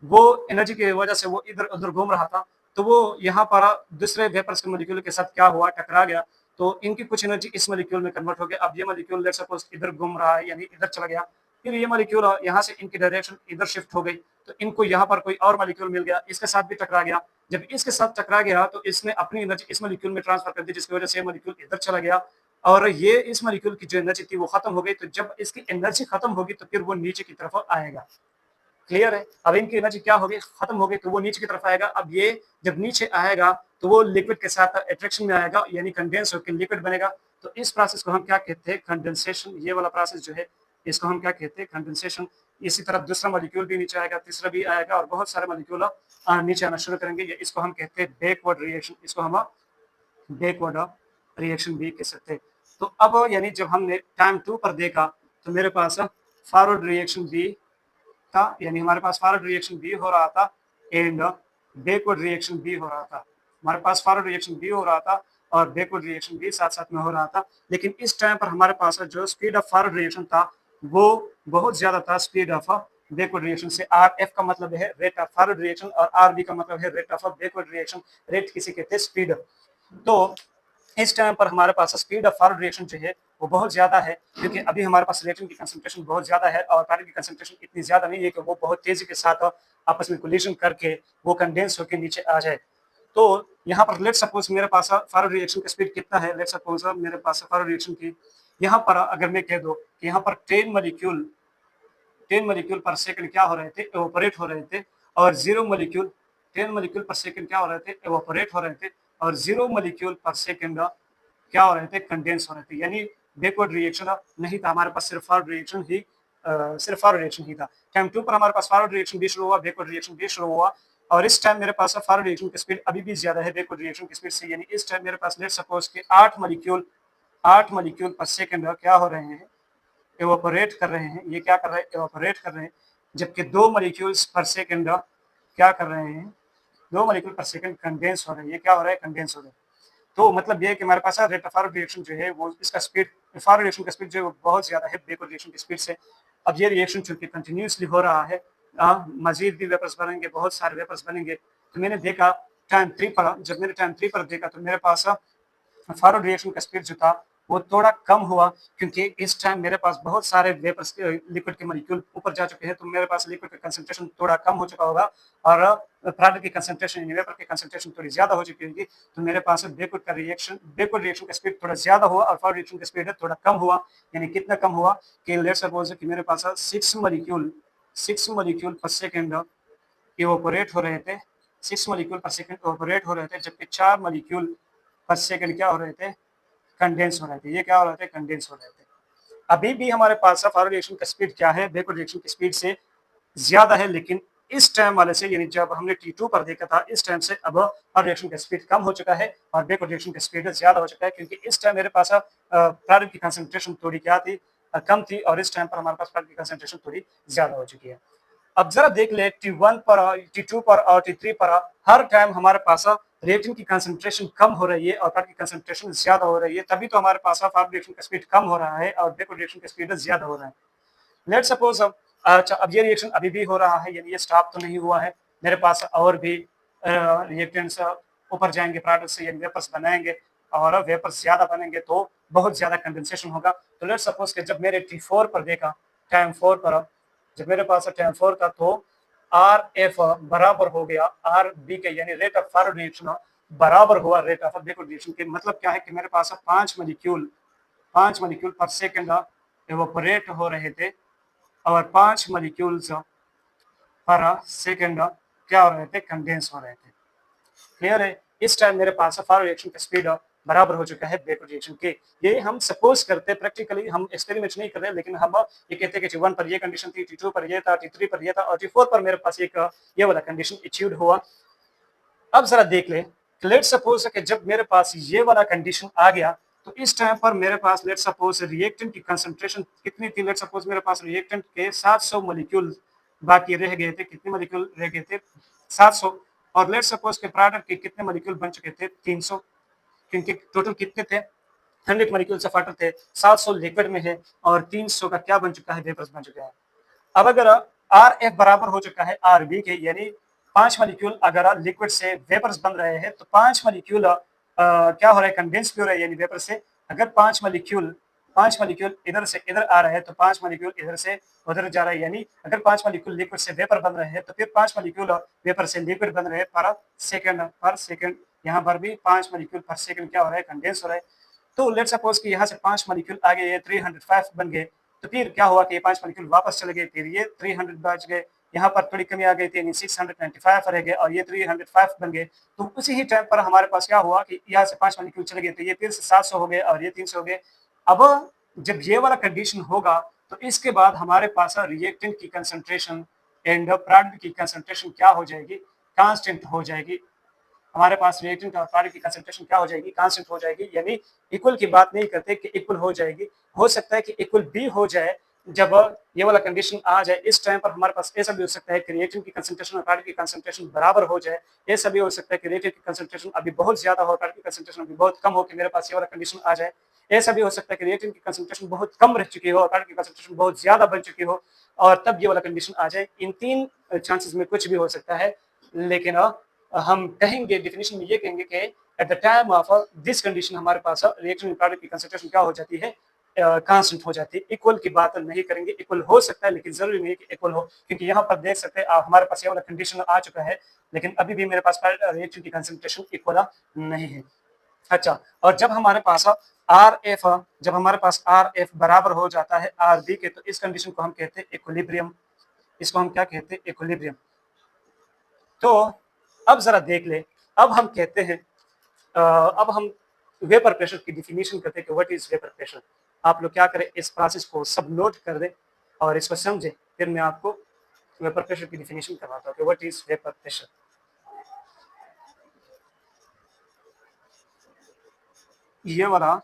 वो एनर्जी की वजह से वो इधर उधर घूम रहा था। तो वो यहाँ पर दूसरे वेपर्स के मॉलिक्यूल के साथ क्या हुआ? टकरा गया। तो इनकी कुछ एनर्जी इस मॉलिक्यूल में कन्वर्ट हो गया। अब ये मॉलिक्यूल लेट सपोज इधर घूम रहा है, यानी इधर चला गया। फिर ये मॉलिक्यूल यहाँ से इनकी डायरेक्शन इधर शिफ्ट हो गई, तो इनको यहाँ पर कोई और मॉलिक्यूल मिल गया, इसके साथ भी टकरा गया। जब इसके साथ टकरा गया तो इसने अपनी एनर्जी इस मॉलिक्यूल में ट्रांसफर कर दी, जिसकी वजह से मॉलिक्यूल इधर चला गया और ये इस मॉलिक्यूल की जो एनर्जी थी वो खत्म हो गई। तो जब इसकी एनर्जी खत्म होगी तो फिर वो नीचे की तरफ आएगा। क्लियर है? अब इनकी एनर्जी क्या होगी? खत्म हो गई, तो वो नीचे की तरफ आएगा। अब ये जब नीचे आएगा तो वो लिक्विड के साथ अट्रैक्शन में आएगा, यानी कंडेंस होकर लिक्विड बनेगा। तो इस प्रोसेस को हम क्या कहते हैं? कंडेंसेशन। ये वाला प्रोसेस जो है इसको हम क्या कहते हैं? कंडेंसेशन। इसी तरह दूसरा मॉलिक्यूल भी नीचे आएगा, तीसरा भी आएगा और बहुत सारे मॉलिक्यूल नीचे आना शुरू करेंगे। इसको हम कहते हैं बैकवर्ड रिएक्शन। इसको हम बैकवर्ड रिएक्शन भी कह सकते हैं। तो अब यानी जब हमने टाइम 2 पर देखा तो मेरे पास फॉरवर्ड रिएक्शन भी था, यानी हमारे पास फॉरवर्ड रिएक्शन भी हो रहा था एंड बैकवर्ड रिएक्शन भी हो रहा था। हमारे पास फॉरवर्ड रिएक्शन भी हो रहा था और बैकवर्ड रिएक्शन भी साथ साथ में हो रहा था। लेकिन इस टाइम पर हमारे पास जो स्पीड ऑफ फॉरवर्ड रिएक्शन था वो बहुत ज्यादा था स्पीड ऑफ बैकवर्ड रिएक्शन से। आर एफ का मतलब है रेट ऑफ फॉरवर्ड रिएक्शन और आर बी का मतलब है rate of backward reaction. Rate किसी कहते हैं स्पीड। तो इस टाइम पर हमारे पास स्पीड ऑफ फॉरवर्ड रिएक्शन जो है वो बहुत ज्यादा है, क्योंकि अभी हमारे पास रिएक्शन की कंसंट्रेशन बहुत ज्यादा है और प्रोडक्ट की कंसंट्रेशन इतनी ज्यादा नहीं है कि वो बहुत तेजी के साथ आपस में कोलिजन करके वो कंडेंस होकर नीचे आ जाए। तो यहाँ पर लेट सपोज मेरे पास फॉरवर्ड रिएक्शन का स्पीड कितना है, लेट सपोज मेरे पास फॉरवर्ड रिएक्शन की यहाँ पर अगर मैं कह दूं कि यहाँ पर 10 मॉलिक्यूल पर सेकंड क्या हो रहे थे, एवोपरेट हो रहे थे, और 10 मॉलिक्यूल पर सेकंड क्या हो रहे थे, एवोपरेट हो रहे थे, और 0 मॉलिक्यूल पर सेकंड क्या हो रहे थे, कंडेंस हो रहे थे। यानी बैकवर्ड रिएक्शन नहीं था हमारे पास, सिर्फ फॉरवर्ड रिएक्शन ही था। टाइम 2 पर हमारे पास फॉरवर्ड रिएक्शन भी शुरू हुआ, बैकवर्ड रिएक्शन भी शुरू हुआ, और इस टाइम मेरे पास फॉरवर्ड रिएक्शन की स्पीड अभी भी ज्यादा है बैकवर्ड रिएक्शन की स्पीड से। यानी इस टाइम मेरे पास लेट सपोज के 8 मॉलिक्यूल पर सेकंड क्या हो रहे हैं, एवोपरेट कर रहे हैं। ये क्या कर रहे हैं, एवोपरेट कर रहे हैं, जबकि 2 मॉलिक्यूल्स पर सेकंड क्या कर रहे हैं, 2 मॉलिक्यूल पर सेकंड कंडेंस हो रहे हैं। ये क्या हो रहा है, कंडेंस हो रहे हैं। तो मतलब ये है कि हमारे पास रेट ऑफ फॉरवर्ड रिएक्शन जो है वो इसका स्पीड, फॉरवर्ड रिएक्शन का स्पीड जो है वो बहुत ज्यादा है बैकवर्ड रिएक्शन की स्पीड से। अब ये रिएक्शन चूंकि कंटिन्यूसली हो रहा है, मजीद भी वेपर्स बनेंगे, बहुत सारे वेपर्स बनेंगे। तो मैंने देखा टाइम 3 पर, जब मैंने टाइम 3 पर देखा तो मेरे पास फॉरवर्ड रिएक्शन का स्पीड जो था वो थोड़ा कम हुआ, क्योंकि इस टाइम मेरे पास बहुत सारे वेपर्स लिक्विड के मॉलिक्यूल ऊपर जा चुके हैं, तो मेरे पास लिक्विड का कंसंट्रेशन थोड़ा कम हो चुका होगा और प्रोडक्ट की कंसंट्रेशन यानी वेपर की कंसंट्रेशन थोड़ी ज्यादा हो चुकी होगी। तो मेरे पास बैकवर्ड रिएक्शन का स्पीड थोड़ा ज्यादा हुआ और फॉरवर्ड रिएक्शन का स्पीड थोड़ा कम हुआ। यानी कितना कम हुआ कि लेट्स सपोज कि मेरे पास 6 मॉलिक्यूल पर सेकंड इवोपोरेट हो रहे थे, 6 मॉलिक्यूल पर सेकंड इवोपोरेट हो रहे थे, जबकि 4 मॉलिक्यूल पर सेकंड क्या हो रहे थे, कंडेंस हो रहे थे। ये क्या हो रहे थे, कंडेंस हो रहे थे। अभी भी हमारे पास फॉरवर्ड रिएक्शन का स्पीड क्या है, बैकवर्ड रिएक्शन की स्पीड से ज्यादा है, लेकिन इस टाइम वाले से, यानी जब हमने T2 पर देखा था, इस टाइम से अब फॉरवर्ड रिएक्शन का स्पीड कम हो चुका है और बैकवर्ड रिएक्शन का स्पीड ज्यादा हो चुका है, क्योंकि इस टाइम मेरे पास प्रोडक्ट की कंसंट्रेशन थोड़ी क्या थी, कम थी, और इस टाइम पर हमारे पास प्रोडक्ट की कंसंट्रेशन थोड़ी ज्यादा हो चुकी है। अब जरा देख ले T1 पर, T2 पर और T3 पर हर टाइम हमारे पास रिएक्शन की कंसंट्रेशन कम हो रही है और प्रोडक्ट की कंसंट्रेशन ज्यादा हो रही है, तभी तो हमारे पास फॉरवर्ड रिएक्शन का स्पीड कम हो रहा है और बैकवर्ड रिएक्शन का स्पीड ज्यादा हो रहा है। लेट सपोज अब ये रिएक्शन अभी भी हो रहा है, यानी ये स्टॉप तो नहीं हुआ है, मेरे पास और भी रिएक्टेंट्स ऊपर जाएंगे प्रोडक्ट से, यानी वेपर्स बनाएंगे, और वेपर्स ज्यादा बनेंगे तो बहुत ज्यादा कंडेंसेशन होगा। तो लेट सपोज कि जब मेरे T4 पर देखा, टाइम 4 पर जब मेरे पास टाइम 4 का, तो आर एफ बराबर हो गया आर बी के, यानी रेट ऑफ फॉरवर्ड रिएक्शन बराबर हुआ रेट ऑफ बैकवर्ड रिएक्शन के। मतलब क्या है कि मेरे पास 5 मॉलिक्यूल पर सेकंड एवोपरेट हो रहे थे और 5 मॉलिक्यूल्स पर सेकंड क्या हो रहे थे, कंडेंस हो रहे थे। क्लियर है। इस टाइम मेरे पास फॉरवर्ड रिएक्शन का स्पीड बराबर हो चुका है बैकवर्ड रिएक्शन के। ये हम सपोज करते हैं, प्रैक्टिकली हम एक्सपेरिमेंट नहीं कर रहे, लेकिन हम ये कहते हैं कि T1 पर ये कंडीशन थी, T2 पर ये था, T3 पर ये था, और T4 पर मेरे पास एक ये वाला कंडीशन अचीव्ड हुआ। अब जरा देख ले, लेट सपोज कि जब मेरे पास ये वाला कंडीशन आ गया, तो इस टाइम पर मेरे पास लेट सपोज रिएक्टेंट की कंसंट्रेशन कितनी थी, लेट सपोज मेरे पास रिएक्टेंट के 700 मॉलिक्यूल बाकी रह गए थे। कितने मॉलिक्यूल रह गए थे, 700। और लेट सपोज के प्रोडक्ट के कितने मॉलिक्यूल बन चुके थे, 300, क्योंकि टोटल कितने थे, 100 मॉलिक्यूल से वाटर थे, 700 लिक्विड में है और 300 का क्या बन चुका है, वेपर्स बन चुके हैं। अब अगर आर एफ बराबर हो चुका है आर बी के, यानी 5 मॉलिक्यूल अगर लिक्विड से वेपर्स बन रहे हैं, तो 5 मॉलिक्यूल क्या हो रहा है, कंडेंस भी हो रहा है, यानी वेपर से। अगर 5 मॉलिक्यूल इधर से इधर आ रहे हैं, तो 5 मॉलिक्यूल इधर से उधर जा रहा है, यानी अगर 5 मॉलिक्यूल लिक्विड से वेपर बन रहे हैं, तो फिर 5 मॉलिक्यूल वेपर से लिक्विड बन रहे हैं पर सेकंड। यहाँ पर भी 5 मॉलिक्यूल पर सेकंड क्या हो रहा है, कंडेंस हो रहा है। तो लेट सपोज कि यहाँ से 5 मॉलिक्यूल आ गए, 305 बन गए, तो फिर क्या हुआ कि ये 5 मॉलिक्यूल वापस चले गए, फिर ये 300 बच गए, यहाँ पर थोड़ी कमी आ गई थी, 695 रह गए और ये 305 बन गए। तो उसी ही टाइम पर हमारे पास क्या हुआ कि यहाँ से 5 मॉलिक्यूल चले गए, तो ये फिर से 700 हो गए और ये 300 हो गए। अब जब ये वाला कंडीशन होगा, तो इसके बाद हमारे पास रिएक्टेंट की कंसंट्रेशन एंड प्रोडक्ट की कंसंट्रेशन क्या हो जाएगी, कांस्टेंट हो जाएगी। हमारे पास रिएक्टेंट और प्रोडक्ट की कंसंट्रेशन क्या हो जाएगी, कांस्टेंट हो जाएगी। यानी इक्वल की बात नहीं करते कि इक्वल हो जाएगी, हो सकता है कि इक्वल भी हो जाए जब ये वाला कंडीशन आ जाए। इस टाइम पर हमारे पास ऐसा भी हो सकता है कि रिएक्टेंट की कंसंट्रेशन और प्रोडक्ट की कंसंट्रेशन बराबर हो जाए। ऐसा भी हो सकता है कि रिएक्टेंट की कंसंट्रेशन अभी बहुत ज्यादा हो, प्रोडक्ट की कंसंट्रेशन अभी बहुत कम हो, कि मेरे पास ये वाला कंडीशन आ जाए। ऐसा भी हो सकता है कि रिएक्टेंट की कंसंट्रेशन बहुत कम रह चुकी हो और प्रोडक्ट की कंसंट्रेशन बहुत ज्यादा बढ़ चुकी हो और तब ये वाला कंडीशन आ जाए। इन 3 चांसेस में कुछ भी हो सकता है, लेकिन हम कहेंगे डेफिनिशन में ये कहेंगे कि eight the time of this condition हमारे पास रिएक्शन प्रोडक्ट की कंसंट्रेशन क्या हो जाती है, कांस्टेंट हो जाती है। इक्वल की बात नहीं करेंगे, इक्वल हो सकता है लेकिन जरूरी नहीं कि इक्वल हो, क्योंकि यहाँ पर देख सकते हैं हमारे पास ये वाला कंडीशन आ चुका है, लेकिन अभी भी मेरे पास रिएक्शन की कंसंट्रेशन इक्वल नहीं है। अच्छा, और जब हमारे पास आर एफ बराबर हो जाता है आर बी के, तो इस कंडीशन को हम कहते हैं इक्विलिब्रियम। इसको हम क्या कहते हैं, इक्विलिब्रियम। तो अब जरा देख ले, अब हम कहते हैं अब हम वेपर प्रेशर की डिफिनीशन करते हैं कि व्हाट इज वेपर प्रेशर। आप लोग क्या करें, इस प्रोसेस को सब नोट कर दें और इसको समझें, फिर मैं आपको वेपर प्रेशर की डिफिनीशन करवाता हूँ कि व्हाट इज वेपर प्रेशर। ये वाला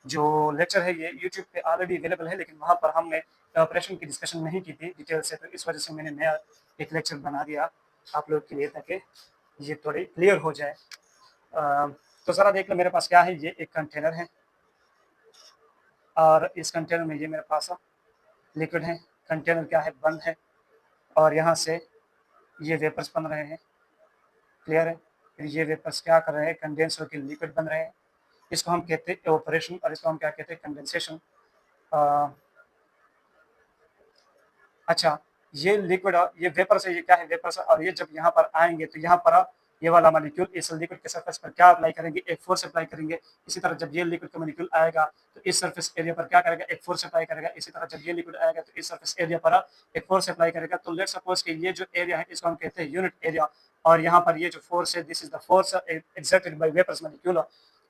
जो लेक्चर है ये यूट्यूब पे ऑलरेडी अवेलेबल है, लेकिन वहाँ पर हमने प्रेशर की डिस्कशन नहीं की थी डिटेल से, तो इस वजह से मैंने नया एक लेक्चर बना दिया आप लोग के लिए ताकि ये थोड़ी क्लियर हो जाए। तो ज़रा देख लो मेरे पास क्या है, ये एक कंटेनर है और इस कंटेनर में ये मेरे पास लिक्विड है। कंटेनर क्या है, बंद है और यहाँ से ये वेपर्स बन रहे हैं, क्लियर है। फिर ये वेपर्स क्या कर रहे हैं, कंडेंस होकर लिक्विड बन रहे हैं। इसको हम कहते हैं एवापोरेशन और इसको हम क्या कहते हैं, कंडेंसेशन। अच्छा, ये लिक्विड ये वेपर से, ये क्या है, वेपर से, और ये जब यहाँ पर आएंगे तो यहाँ पर ये वाला मॉलिक्यूल इस लिक्विड के सरफेस पर क्या अप्लाई करेंगे, एक फोर्स अप्लाई करेंगे। इसी तरह जब ये लिक्विड का मॉलिक्यूल आएगा तो इस सरफेस एरिया पर क्या करेगा, एक फोर्स अप्लाई करेगा। इसी तरह जब ये लिक्विड आएगा तो इस सरफेस एरिया पर एक फोर्स अप्लाई करेगा। तो लेट्स सपोज कि ये जो एरिया है इसको हम कहते हैं यूनिट एरिया, और यहाँ पर ये जो फोर्स है this is the force exerted by vapours molecule.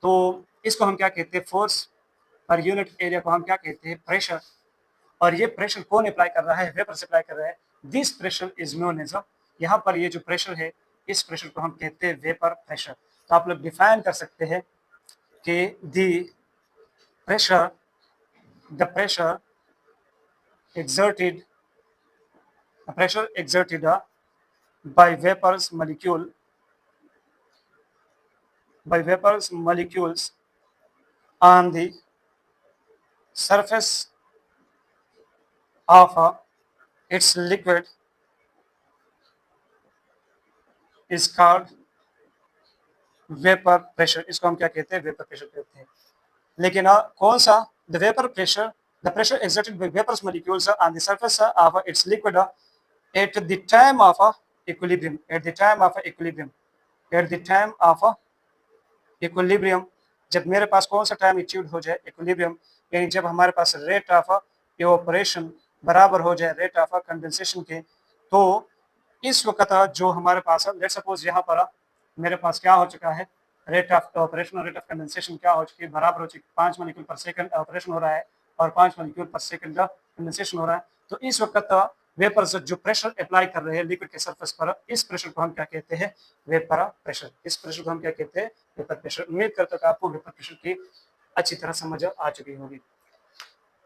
तो इसको हम क्या कहते हैं, फोर्स पर यूनिट एरिया को हम क्या कहते हैं, प्रेशर। और ये प्रेशर कौन अप्लाई कर रहा है, वेपर से अप्लाई कर रहा है। This pressure is known as, यहाँ पर ये जो प्रेशर है इस प्रेशर को हम कहते हैं वेपर प्रेशर। तो आप लोग डिफाइन कर सकते हैं कि the pressure exerted by vapors molecules on the surface of its liquid is called vapour pressure. इसको हम क्या कहते हैं, वेपर प्रेशर कहते हैं। लेकिन कौन सा, the vapour pressure, the pressure exerted by vapours molecules on the surface of its liquid at the time of equilibrium, at the time of equilibrium, at the time of equilibrium. जब मेरे पास कौन सा time achieve हो जाए, equilibrium, यानी जब हमारे पास rate of evaporation बराबर हो जाए रेट ऑफ कंडेंसेशन के, तो इस वक्त जो हमारे पास, लेट्स सपोज यहाँ पर मेरे पास क्या हो चुका है, रेट ऑफ ऑपरेशन और रेट ऑफ कंडेंसेशन क्या हो चुकी है, बराबर हो चुकी है। 5 मॉलिक्यूल पर सेकंड ऑपरेशन हो रहा है और 5 मॉलिक्यूल पर सेकंड कंडेंसेशन हो रहा है। तो इस वक्त वेपर से जो प्रेशर अप्लाई कर रहे हैं लिक्विड के सरफेस पर, इस प्रेशर को हम क्या कहते हैं, वेपर प्रेशर। इस प्रेशर को हम क्या कहते हैं, वेपर प्रेशर। उम्मीद करता हूँ आपको वेपर प्रेशर की अच्छी तरह समझ आ चुकी होगी।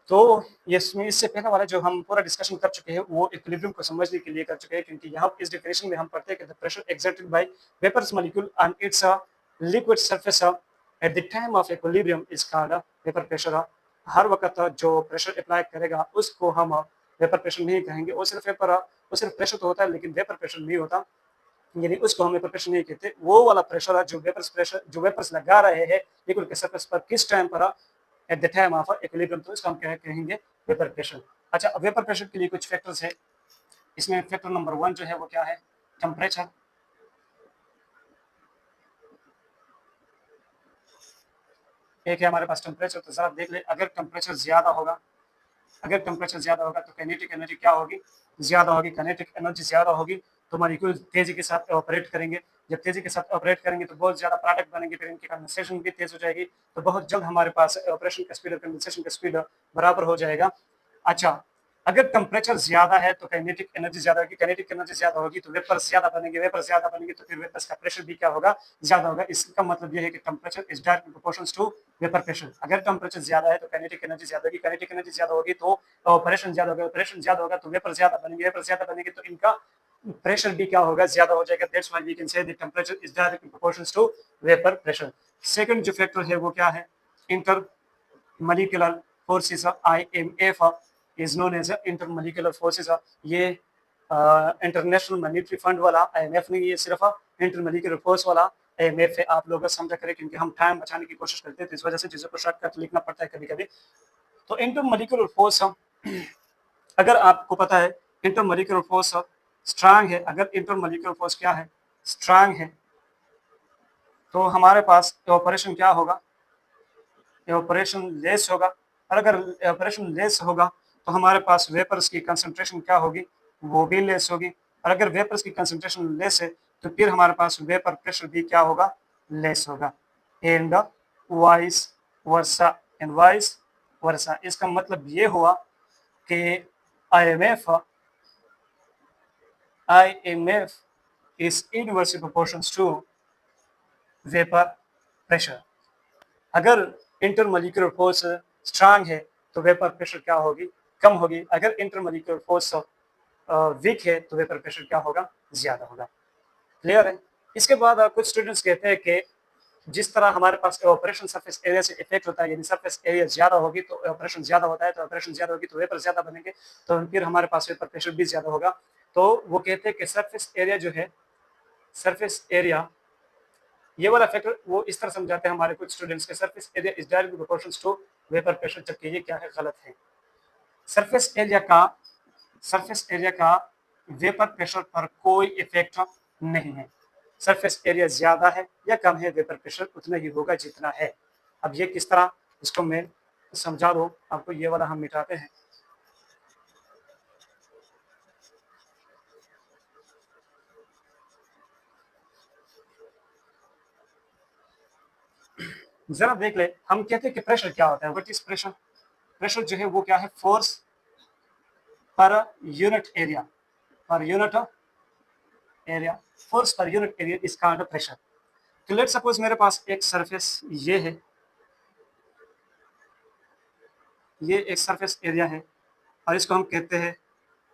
तो ये इससे पहले वाला जो हम पूरा डिस्कशन कर चुके हैं वो इक्विलिब्रियम को समझने के लिए कर चुके हैं, क्योंकि यहाँ इस डेफिनेशन में हम पढ़ते हैं कि the pressure exerted by vapours molecule on its liquid surface at the time of equilibrium is called vapour pressure. हर वक्त जो प्रेशर अप्लाई करेगा उसको हम वेपर प्रेशर नहीं कहेंगे। वो सिर्फ प्रेशर तो होता है लेकिन वेपर प्रेशर नहीं होता, यानी उसको हम वेपर प्रेशर नहीं कहते। वो वाला प्रेशर जो वेपर्स लगा रहे हैं लिक्विड के सरफेस पर किस टाइम पर, eight the time of equilibrium, तो इसको हम क्या कहेंगे, वेपर प्रेशर। अच्छा, अब वेपर प्रेशर के लिए कुछ फैक्टर्स है। इसमें फैक्टर नंबर 1 जो है वो क्या है, टेम्परेचर। एक है हमारे पास टेम्परेचर। तो जरा देख ले, अगर टेम्परेचर ज्यादा होगा तो काइनेटिक एनर्जी क्या होगी, ज्यादा होगी। काइनेटिक एनर्जी ज्यादा होगी तो मॉलिक्यूल तेजी के साथ ऑपरेट करेंगे। जब तेजी के साथ ऑपरेट करेंगे तो बहुत ज्यादा प्रोडक्ट बनेंगे, फिर इनकी कंडेंसेशन भी तेज हो जाएगी। तो बहुत जल्द हमारे पास ऑपरेशन का स्पीड और कंडेंसेशन का स्पीड बराबर हो जाएगा। अच्छा, अगर टेम्परेचर ज्यादा है तो काइनेटिक एनर्जी ज्यादा होगी, काइनेटिक एनर्जी ज्यादा होगी तो वेपर्स ज्यादा बनेंगे तो फिर वेपर्स का प्रेशर भी क्या होगा, ज्यादा होगा। इसका मतलब यह है कि temperature is direct proportional to vapour pressure. अगर टेम्परेचर ज्यादा है तो काइनेटिक एनर्जी ज्यादा होगी, काइनेटिक एनर्जी ज्यादा होगी तो ऑपरेशन ज्यादा होगा तो वेपर ज्यादा बनेंगे तो इनका प्रेशर भी क्या होगा, ज्यादा हो जाएगा। That's why we can say the temperature is directly proportional to vapour pressure. Second जो फैक्टर है वो क्या है, inter molecular forces IMF is known as intermolecular forces। ये इंटरनेशनल मॉनिटरी फंड वाला IMF नहीं, ये सिर्फ इंटरमोलिकुलर फोर्स वाला IMF है। आप लोग समझा करें क्योंकि हम टाइम बचाने की कोशिश करते हैं, तो इस वजह से चीज़ों को शॉर्टकट लिखना पड़ता है कभी कभी। तो इंटरमोलिकुलर फोर्स, अगर आपको पता है इंटरमोलिकुलर फोर्स स्ट्रांग है, अगर इंटरमोलिकुलर फोर्स क्या है, स्ट्रांग है, तो हमारे पास ऑपरेशन क्या होगा, ऑपरेशन लेस होगा। और अगर ऑपरेशन लेस होगा तो हमारे पास वेपर्स की कंसंट्रेशन क्या होगी, वो भी लेस होगी। और अगर वेपर्स की कंसंट्रेशन लेस है तो फिर हमारे पास वेपर प्रेशर भी क्या होगा, लेस होगा। And vice versa, and vice versa. इसका मतलब ये हुआ कि IMF is inversely proportional to vapour pressure. अगर इंटरमोलिकुलर फोर्स स्ट्रांग है तो वेपर प्रेशर क्या होगी, कम होगी। अगर इंटरमोलिकुलर फोर्स वीक है तो वेपर प्रेशर क्या होगा, ज्यादा होगा। क्लियर है। इसके बाद कुछ स्टूडेंट्स कहते हैं कि जिस तरह हमारे पास ऑपरेशन सरफेस एरिया से इफेक्ट होता है, यानी सरफेस एरिया ज्यादा होगी तो ऑपरेशन ज्यादा होता है, तो ऑपरेशन ज्यादा होगी तो वेपर ज्यादा बनेंगे, तो फिर हमारे पास वेपर प्रेशर भी ज्यादा होगा। तो वो कहते हैं कि सरफेस एरिया जो है, सरफेस एरिया, ये वाला फैक्टर वो इस तरह समझाते हैं हमारे कुछ स्टूडेंट्स के, surface area is directly proportional to vapour pressure, जबकि ये क्या है, गलत है। सरफेस एरिया का वेपर प्रेशर पर कोई इफेक्ट नहीं है। सरफेस एरिया ज्यादा है या कम है, वेपर प्रेशर उतना ही होगा जितना है। अब ये किस तरह, इसको मैं समझा दूं आपको। ये वाला हम मिटाते हैं। जरा देख ले, हम कहते हैं कि प्रेशर क्या होता है, व्हाट इज प्रेशर। प्रेशर जो है वो क्या है, force per unit area, per unit area, force per unit area is called pressure. तो लेट सपोज मेरे पास एक सरफेस ये है, ये एक सरफेस एरिया है और इसको हम कहते हैं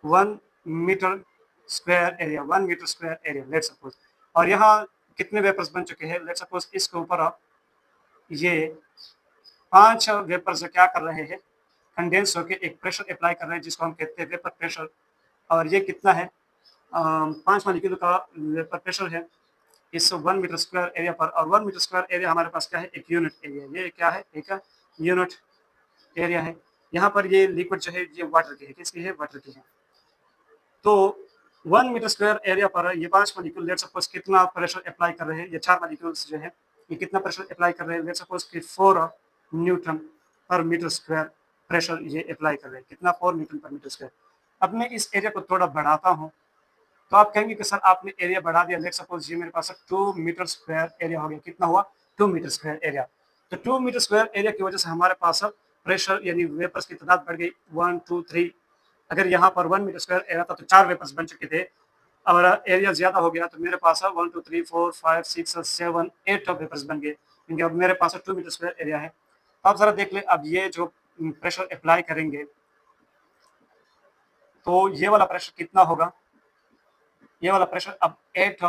1 metre square area, 1 metre square area let suppose. और यहाँ कितने वेपर्स बन चुके हैं, लेट सपोज इसके ऊपर ये 5 वेपर्स क्या कर रहे हैं, कंडेंस होकर एक प्रेशर अप्लाई कर रहे हैं जिसको हम कहते हैं वेपर प्रेशर। और ये कितना है, 5 मॉलिक्यूल का वेपर प्रेशर है इस 1 मीटर स्क्वायर एरिया पर। और 1 मीटर स्क्वायर एरिया हमारे पास क्या है, एक यूनिट एरिया। ये क्या है, एक यूनिट एरिया है। यहाँ पर ये लिक्विड जो है ये वाटर की है, किसकी है, वाटर की है। तो 1 मीटर स्क्वायर एरिया पर ये 5 मॉलिक्यूल लेट सपोज कितना प्रेशर अप्लाई कर रहे हैं, ये 4 मॉलिक्यूल्स जो है ये कितना प्रेशर अप्लाई कर रहे हैं, लेट सपोज कि 4 न्यूटन पर मीटर स्क्वायर प्रेशर ये अप्लाई कर रहे हैं। कितना, 4 न्यूटन पर मीटर स्क्वायर। अब मैं इस एरिया को थोड़ा बढ़ाता हूँ तो आप कहेंगे कि सर आपने एरिया बढ़ा दिया। लेट सपोज ये मेरे पास 2 मीटर स्क्वायर एरिया हो गया। कितना हुआ, 2 मीटर स्क्वायर एरिया। तो 2 मीटर स्क्वायर एरिया की वजह से हमारे पास प्रेशर यानी वेपर्स की तादाद बढ़ गई 1 2 3। अगर यहाँ पर 1 मीटर स्क्वायर एरिया था तो 4 वेपर्स बन चुके थे। और एरिया ज्यादा हो गया तो मेरे पास 1 2 3 4 5 6 7 8 वेपर्स बन गए, क्योंकि अब मेरे पास 2 मीटर स्क्वायर एरिया है। आप जरा देख ले, अब ये जो प्रेशर अप्लाई करेंगे तो ये वाला प्रेशर कितना होगा, ये वाला प्रेशर अब 8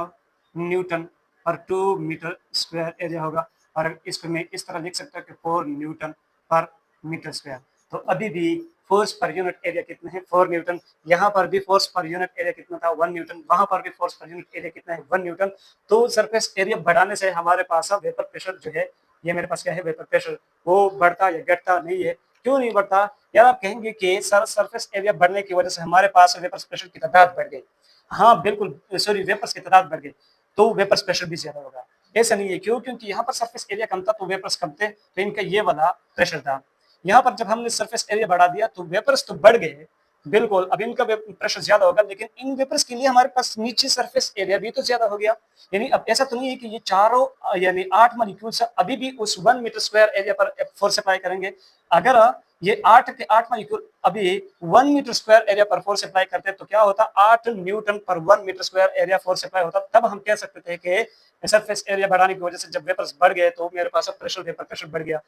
न्यूटन पर 2 मीटर स्क्वायर एरिया होगा। और इसको मैं इस तरह लिख सकता हूँ कि 4 न्यूटन पर मीटर स्क्वायर। तो अभी भी फोर्स पर यूनिट एरिया कितना है, 4 न्यूटन। यहाँ पर भी फोर्स पर यूनिट एरिया कितना था, 1 न्यूटन। वहां पर भी फोर्स पर यूनिट एरिया कितना है, 1 न्यूटन। तो सरफेस एरिया बढ़ाने से हमारे पास वेपर प्रेशर जो है, ये मेरे पास क्या है, वेपर प्रेशर, वो बढ़ता या घटता नहीं है। क्यों नहीं बढ़ता यार, आप कहेंगे कि सर सरफेस एरिया बढ़ने की वजह से हमारे पास वेपर प्रेशर की तादाद बढ़ गई। हाँ बिल्कुल, सॉरी, वेपर्स की तादाद बढ़ गई तो वेपर्स प्रेशर भी ज्यादा होगा। ऐसा नहीं है, क्यों, क्योंकि यहाँ पर सरफेस एरिया कम था तो वेपर्स कम थे, तो इनका ये वाला प्रेशर था। यहाँ पर जब हमने सरफेस एरिया बढ़ा दिया तो वेपर्स तो बढ़ गए बिल्कुल, अब इनका प्रेशर ज्यादा होगा, लेकिन इन वेपर्स के लिए हमारे पास नीचे सरफेस एरिया भी तो ज्यादा हो गया। यानी अब ऐसा तो नहीं है कि ये चारों यानी 8 मॉलिक्यूल्स अभी भी उस 1 मीटर स्क्वायर एरिया पर फोर्स अप्लाई करेंगे। अगर ये 8 के 8 मॉलिक्यूल अभी 1 मीटर स्क्वायर एरिया पर फोर्स अप्लाई करते तो क्या होता, 8 न्यूटन पर 1 metre square area force apply होता। तब हम कह सकते थे कि सरफेस एरिया बढ़ाने की वजह से जब वेपर्स बढ़ गए तो मेरे पास प्रेशर, वेपर प्रेशर बढ़ गया।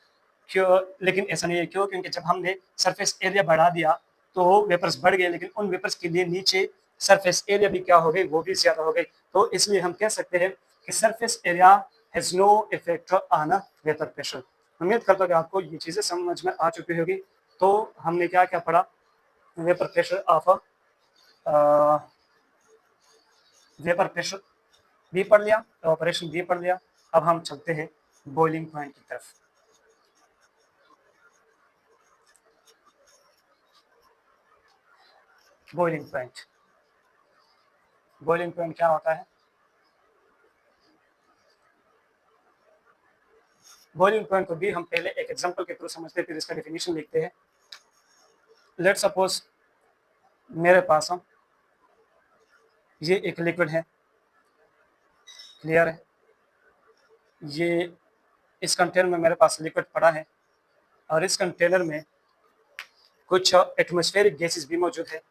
क्यों, लेकिन ऐसा नहीं है, क्यों, क्योंकि जब हमने सरफेस एरिया बढ़ा दिया तो वेपर्स बढ़ गए, लेकिन उन वेपर्स के लिए नीचे सरफेस एरिया भी क्या हो गई, वो भी ज्यादा हो गई। तो इसलिए हम कह सकते हैं कि surface area has no effect on vapour pressure. उम्मीद करता हूँ कि आपको ये चीज़ें समझ में आ चुकी होगी। तो हमने क्या क्या पढ़ा, vapour pressure of vapour pressure भी पढ़ लिया, ऑपरेशन भी पढ़ लिया। अब हम चलते हैं बॉइलिंग पॉइंट की तरफ। बॉइलिंग पॉइंट, बॉइलिंग पॉइंट क्या होता है? बॉइलिंग पॉइंट को भी हम पहले एक एग्जांपल के थ्रू समझते हैं, फिर इसका डेफिनेशन लिखते हैं। लेट सपोज मेरे पास ये एक लिक्विड है, क्लियर है? ये इस कंटेनर में मेरे पास लिक्विड पड़ा है और इस कंटेनर में कुछ एटमॉस्फेरिक गैसेस भी मौजूद है।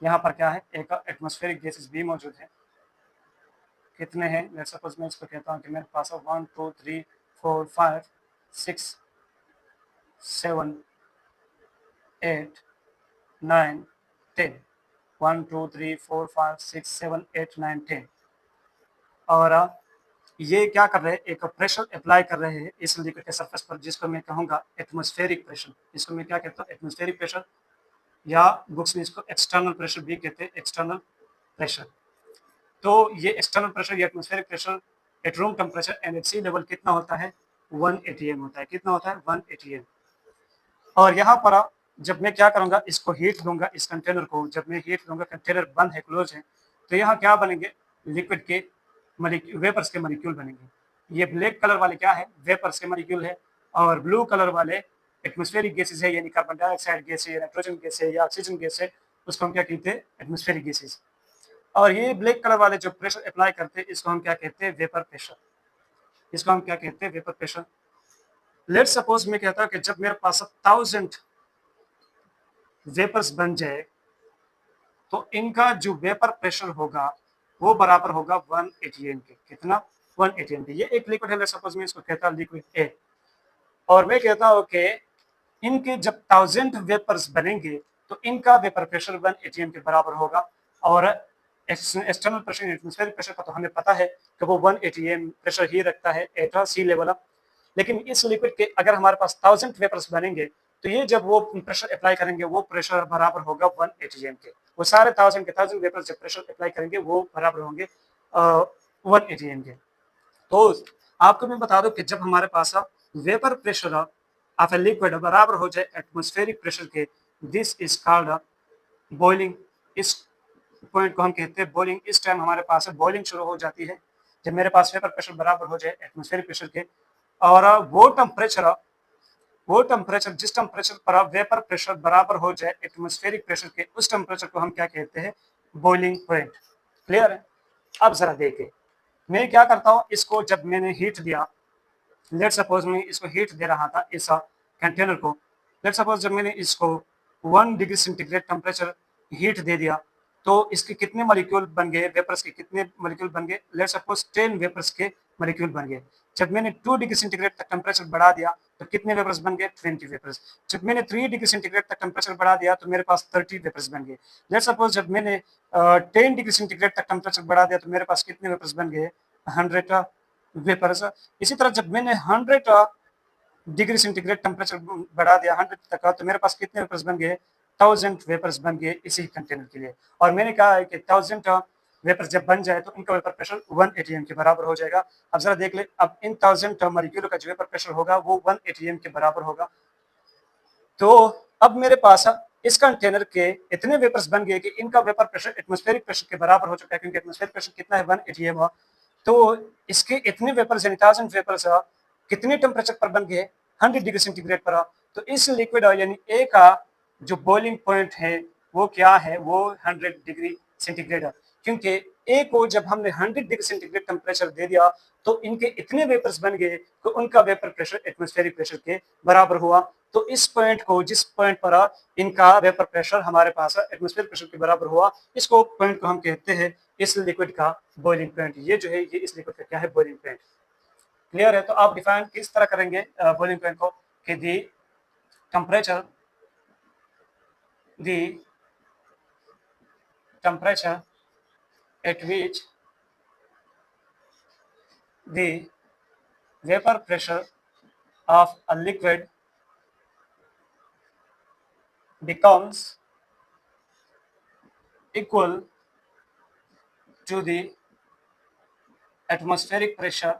यहाँ पर क्या है, एक एटमॉस्फेरिक गैसेस भी मौजूद है। कितने हैं? लेट सपोज मैं इसको कहता हूँ कि मेरे पास 1 2 3 4 5 6 7 8 9 10, 1 2 3 4 5 6 7 8 9 10। और ये क्या कर रहे हैं, एक प्रेशर अप्लाई कर रहे हैं इस लिक्विड के सरफेस पर, जिसको मैं कहूँगा एटमॉस्फेरिक प्रेशर। इसको मैं क्या कहता हूँ, एटमॉस्फेरिक प्रेशर, या बुक्स में इसको एक्सटर्नल प्रेशर भी कहते हैं, एक्सटर्नल प्रेशर। तो ये एक्सटर्नल प्रेशर या atmospheric pressure at room temperature and at sea level कितना होता है? 1 atm होता है। कितना होता है? 1 atm। और यहाँ पर जब मैं क्या करूँगा, इसको हीट दूंगा, इस कंटेनर को जब मैं हीट दूंगा, कंटेनर बंद है, क्लोज है, तो यहाँ क्या बनेंगे? लिक्विड के वेपर्स के मॉलिक्यूल बनेंगे। ये ब्लैक कलर वाले क्या है? वेपर्स के मॉलिक्यूल है। और ब्लू कलर वाले एटमॉस्फेरिक गैसेज है, यानी कार्बन डाइऑक्साइड गैस है, नाइट्रोजन गैस है या ऑक्सीजन गैस है, उसको हम क्या कहते हैं? Atmospheric gases. और ये ब्लैक कलर वाले जो प्रेशर अप्लाई करते हैं, इसको हम क्या कहते हैं? Vapour pressure. इसको हम क्या कहते हैं? Vapour pressure. लेट सपोज मैं कहता हूँ कि जब मेरे पास 1000 वेपर्स बन जाए, तो इनका जो वेपर प्रेशर होगा वो बराबर होगा 1 atm के। कितना? 1 atm के। ये एक लिक्विड है, लेट सपोज मैं इसको कहता हूँ लिक्विड ए, और मैं कहता हूँ कि इनके जब 1000 वेपर्स बनेंगे तो इनका वेपर प्रेशर 1 atm के बराबर होगा। और एक्सटर्नल प्रेशर, एटमॉस्फेरिक प्रेशर का तो हमें पता है कि वो 1 atm प्रेशर ही रखता है एट सी लेवल। लेकिन इस लिक्विड के अगर हमारे पास 1000 वेपर्स बनेंगे, तो ये जब वो प्रेशर अप्लाई करेंगे, वो प्रेशर बराबर होगा 1 atm के। वो सारे 1000 के 1000 वेपर्स जब प्रेशर अप्लाई करेंगे, वो बराबर होंगे 1 atm के। तो आपको मैं बता दूं कि जब हमारे पास vapour pressure of a liquid बराबर हो जाए एटमॉस्फेरिक प्रेशर के, दिस इज कॉल्ड बॉइलिंग। इस पॉइंट को हम कहते हैं बॉइलिंग। इस टाइम हमारे पास बॉइलिंग शुरू हो जाती है जब मेरे पास वेपर प्रेशर बराबर हो जाए एटमॉस्फेरिक प्रेशर के। और वो टेम्परेचर जिस टेम्परेचर पर वेपर प्रेशर बराबर हो जाए एटमॉस्फेरिक प्रेशर के, उस टेम्परेचर को हम क्या कहते हैं? Boiling point. क्लियर है? अब जरा देखें, मैं क्या करता हूँ, इसको जब मैंने हीट दिया, लेट सपोज मैं इसको हीट दे रहा था इस कंटेनर को। लेट सपोज जब मैंने इसको 1 डिग्री सेंटीग्रेड टेम्परेचर हीट दे दिया, तो इसके कितने मॉलिक्यूल बन गए? वेपर्स के कितने मॉलिक्यूल बन गए? लेट सपोज 10 वेपर्स के मॉलिक्यूल बन गए। जब मैंने 2 डिग्री सेंटीग्रेड तक टेम्परेचर बढ़ा दिया, तो कितने वेपर्स बन गए? 20 वेपर्स। जब मैंने 3 डिग्री सेंटीग्रेड तक टेम्परेचर बढ़ा दिया, तो मेरे पास 30 वेपर्स बन गए। लेट सपोज जब मैंने 10 डिग्री सेंटीग्रेड तक टेम्परेचर बढ़ा दिया, तो मेरे पास कितने वेपर्स बन गए? 100 वेपर्स। इसी तरह जब मैंने 100 डिग्री सेंटीग्रेड टेम्परेचर बढ़ा दिया 100 तक, तो मेरे पास कितने वेपर्स बन गए? 1000 वेपर्स बन गए इसी कंटेनर के लिए। और मैंने कहा है कि 1000 वेपर्स जब बन जाए तो इनका वेपर प्रेशर 1 atm के बराबर हो जाएगा। अब जरा देख ले, अब इन 1000 मॉलिक्यूल का जो वेपर प्रेशर होगा वो 1 atm के बराबर होगा। तो अब मेरे पास इस कंटेनर के इतने वेपर्स बन गए कि इनका वेपर प्रेशर एटमॉस्फेरिक प्रेशर के बराबर हो चुका है, क्योंकि एटमॉस्फेरिक प्रेशर कितना है? 1 atm। तो इसके इतने वेपर्स यानी 1000 वेपर्स कितने टेम्परेचर पर बन गए? 100 डिग्री सेंटीग्रेड पर। तो इस लिक्विड यानी ए का जो बॉइलिंग पॉइंट है वो क्या है? वो 100 डिग्री सेंटीग्रेड है। क्योंकि ए को जब हमने 100 डिग्री सेंटीग्रेड टेम्परेचर दे दिया, तो इनके इतने वेपर्स बन गए कि उनका वेपर प्रेशर एटमॉस्फेरिक प्रेशर के बराबर हुआ। तो इस पॉइंट को, जिस पॉइंट पर इनका वेपर प्रेशर हमारे पास एटमॉस्फेरिक प्रेशर के बराबर हुआ, इसको पॉइंट को हम कहते हैं इस लिक्विड का बॉइलिंग पॉइंट। ये जो है, ये इस लिक्विड का क्या है? Boiling point. क्लियर है? तो आप डिफाइन किस तरह करेंगे बॉइलिंग पॉइंट को कि दी temperature the temperature at which the vapor pressure of a liquid becomes equal to the atmospheric pressure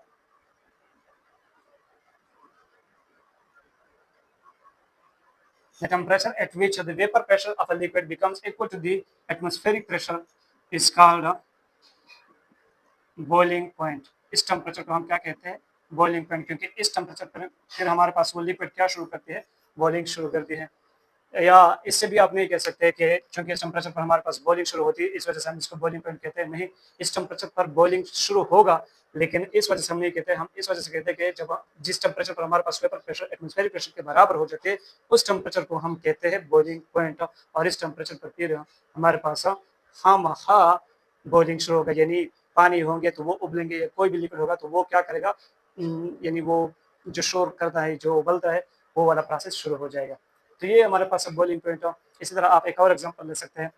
the temperature at which the vapor pressure of a liquid becomes equal to the atmospheric pressure is called a boiling point. इस temperature को हम क्या कहते हैं? Boiling point. क्योंकि इस temperature पर फिर हमारे पास वो लिक्विड क्या शुरू करती है? बॉइलिंग शुरू करती है। या इससे भी आप नहीं कह सकते कि चूंकि इस टेम्परेचर पर हमारे पास बॉइलिंग शुरू होती है इस वजह से हम इसको बॉइलिंग पॉइंट कहते हैं। नहीं, इस टेम्परेचर पर बॉइलिंग शुरू होगा, लेकिन इस वजह से हम नहीं कहते। हम इस वजह से कहते हैं कि जब जिस टेम्परेचर पर हमारे पास वेपर प्रेशर एटमॉस्फेरिक प्रेशर के बराबर हो जाते हैं उस टेम्परेचर को हम कहते हैं बॉइलिंग पॉइंट। और इस टेम्परेचर पर फिर हमारे पास खामखा बॉइलिंग शुरू होगा, यानी पानी होंगे तो वो उबलेंगे, या कोई भी लिक्विड होगा तो वो क्या करेगा, यानी वो जो शोर करता है, जो उबलता है, वो वाला प्रोसेस शुरू हो जाएगा। तो ये हमारे पास बॉइलिंग पॉइंट है। इसी तरह आप एक और एग्जांपल ले सकते हैं।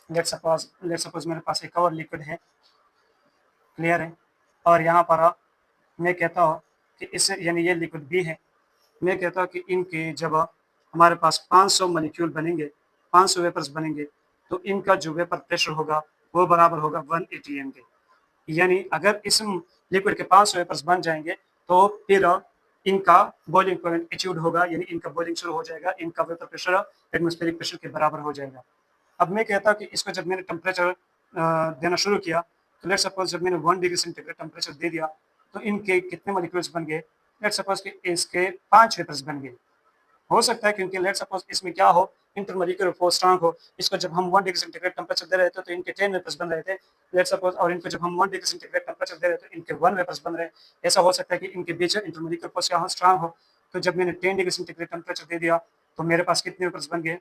लेट्स सपोज मेरे पास एक और लिक्विड है, क्लियर है, और यहाँ पर मैं कहता हूँ कि इस यानी ये लिक्विड भी है। मैं कहता हूँ कि इनके जब हमारे पास 500 मॉलिक्यूल बनेंगे, 500 वेपर्स बनेंगे, तो इनका जो वेपर प्रेशर होगा वो बराबर होगा 1 atm के। यानी अगर इस लिक्विड के 500 वेपर्स बन जाएंगे तो फिर इनका बॉइलिंग पॉइंट अचीव्ड होगा, यानी इनका बॉइलिंग शुरू हो जाएगा, इनका वेपर प्रेशर एटमॉस्फेरिक प्रेशर के बराबर हो जाएगा। अब मैं कहता हूँ कि इसको जब मैंने टेम्परेचर देना शुरू किया, तो लेट्स सपोज जब मैंने 1 डिग्री सेंटीग्रेड टेम्परेचर दे दिया तो इनके कितने मॉलिक्यूल्स बन गए? लेट्स सपोज कि इसके 5 वेपर्स बन गए। हो सकता है क्योंकि लेट्स सपोज इसमें क्या हो, इंटरमॉलिक्यूलर फोर्स स्ट्रांग हो। इसको जब हम 1 डिग्री सेंटीग्रेड टेम्परेचर दे रहे थे तो इनके 10 वेपर्स बन रहे थे, लेट्स सपोज, और इनको जब हम 1 डिग्री सेंटीग्रेड टेम्परेचर दे रहे थे तो इनके 1 वेपर्स बन रहे हैं। ऐसा हो सकता है कि इनके बीच इंटरमॉलिक्यूलर फोर्स क्या हो, स्ट्रांग हो। तो जब मैंने 10 डिग्री सेंटीग्रेड टेम्परेचर दे दिया तो मेरे पास कितने वेपर्स बन गए?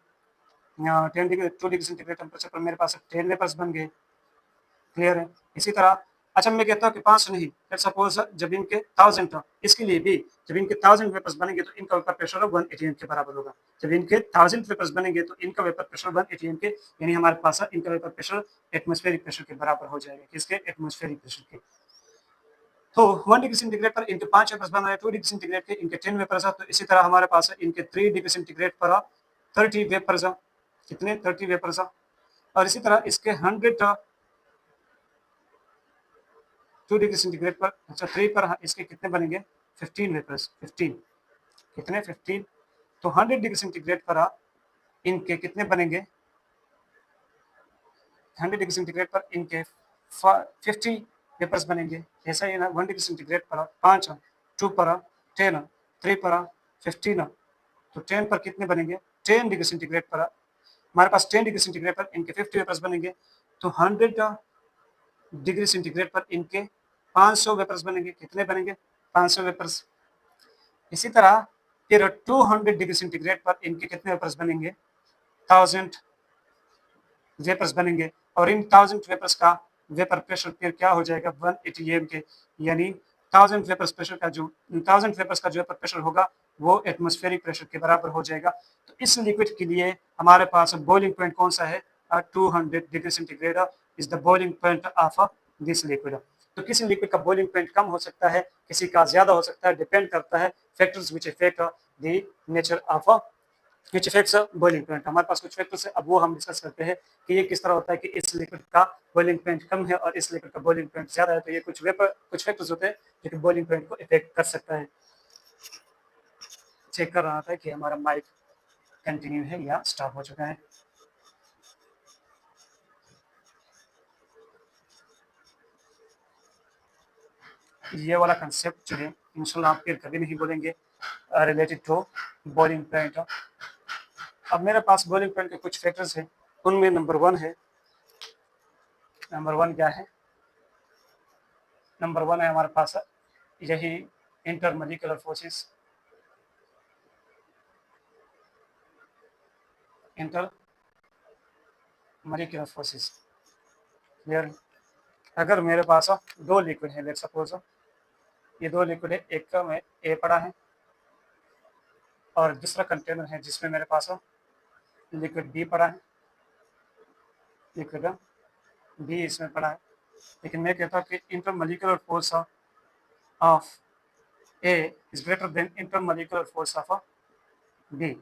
2 डिग्री सेंटीग्रेड टेम्परेचर पर मेरे पास 10 वेपर्स बन गए, क्लियर है। इसी तरह अच्छा मैं कहता हूँ कि 500 नहीं, लेट्स सपोज जब इनके 1000 था, इसके लिए भी जब इनके 1000 वेपर्स बनेंगे तो इनका वेपर प्रेशर 1 atm के बराबर होगा। जब इनके 1000 वेपर्स बनेंगे तो इनका वेपर प्रेशर 1 atm के, यानी हमारे पास इनका वेपर प्रेशर एटमॉस्फेरिक प्रेशर के बराबर हो जाएगा। किसके? एटमॉस्फेरिक प्रेशर के। तो 1 डिग्री सेंटीग्रेड पर इनके 5 वेपर्स बन रहे हैं, 2 डिग्री सेंटीग्रेड के इनके 10 वेपर्स है। तो इसी तरह हमारे पास इनके 3 डिग्री सेंटीग्रेड पर 30 वेपर्स है। कितने? 30 वेपर्स है। और इसी तरह इसके 100 2 डिग्री सेंटीग्रेड पर, अच्छा 3 पर इसके कितने बनेंगे? 15 वेपर्स। 15 कितने? 15। तो 100 डिग्री सेंटीग्रेड पर इनके कितने बनेंगे? 100 डिग्री सेंटीग्रेड पर इनके 50 वेपर्स बनेंगे। ऐसा ही ना, 1 डिग्री सेंटीग्रेड पर 5, 2 पर 10, 3 पर 15, तो 10 पर कितने बनेंगे? 10 डिग्री सेंटीग्रेड पर हमारे पास 10 डिग्री सेंटीग्रेड पर इनके 50 वेपर्स बनेंगे। तो 100 डिग्री सेंटीग्रेड पर इनके 500 वेपर्स बनेंगे। कितने बनेंगे? 500 वेपर्स। इसी तरह फिर 200 डिग्री सेंटीग्रेड पर इनके कितने वेपर्स बनेंगे? 1000 वेपर्स बनेंगे। और इन 1000 वेपर्स का वेपर प्रेशर फिर क्या हो जाएगा? 1 atm के, यानी 1000 वेपर्स प्रेशर का जो 1000 वेपर्स का जो वेपर प्रेशर होगा वो एटमॉस्फेरिक प्रेशर के बराबर हो जाएगा। तो इस लिक्विड के लिए हमारे पास बॉइलिंग पॉइंट कौन सा है? 200 degree centigrade is the boiling point of this liquid. तो किसी लिक्विड का बॉइलिंग पॉइंट कम हो सकता है, किसी का ज्यादा हो सकता है, डिपेंड करता है factors which affect the nature of which effects boiling point. हमारे पास कुछ फैक्टर्स है, अब वो हम डिस्कस करते हैं कि ये किस तरह होता है कि इस लिक्विड का बॉइलिंग पॉइंट कम है और इस लिक्विड का बॉइलिंग पॉइंट ज्यादा है। तो ये कुछ फैक्टर्स होते हैं जो कि बॉइलिंग पॉइंट को इफेक्ट कर सकता है। चेक कर रहा था कि हमारा माइक कंटिन्यू है या स्टॉप हो चुका है। ये वाला कंसेप्ट जो है इंशाल्लाह आप फिर कभी नहीं बोलेंगे रिलेटेड टू बॉइलिंग पॉइंट। अब मेरे पास बॉइलिंग पॉइंट के कुछ फैक्टर्स हैं, उनमें नंबर 1 है। नंबर 1 क्या है? नंबर 1 है हमारे पास यही intermolecular forces. Intermolecular forces, clear. अगर मेरे पास 2 लिक्विड है, लेट्स सपोज ये 2 लिक्विड है, एक का में ए पड़ा है और दूसरा कंटेनर है जिसमें मेरे पास लिक्विड बी पड़ा है, लिक्विड बी इसमें पड़ा है। लेकिन मैं कहता हूँ कि intermolecular force of A is greater than intermolecular force of B.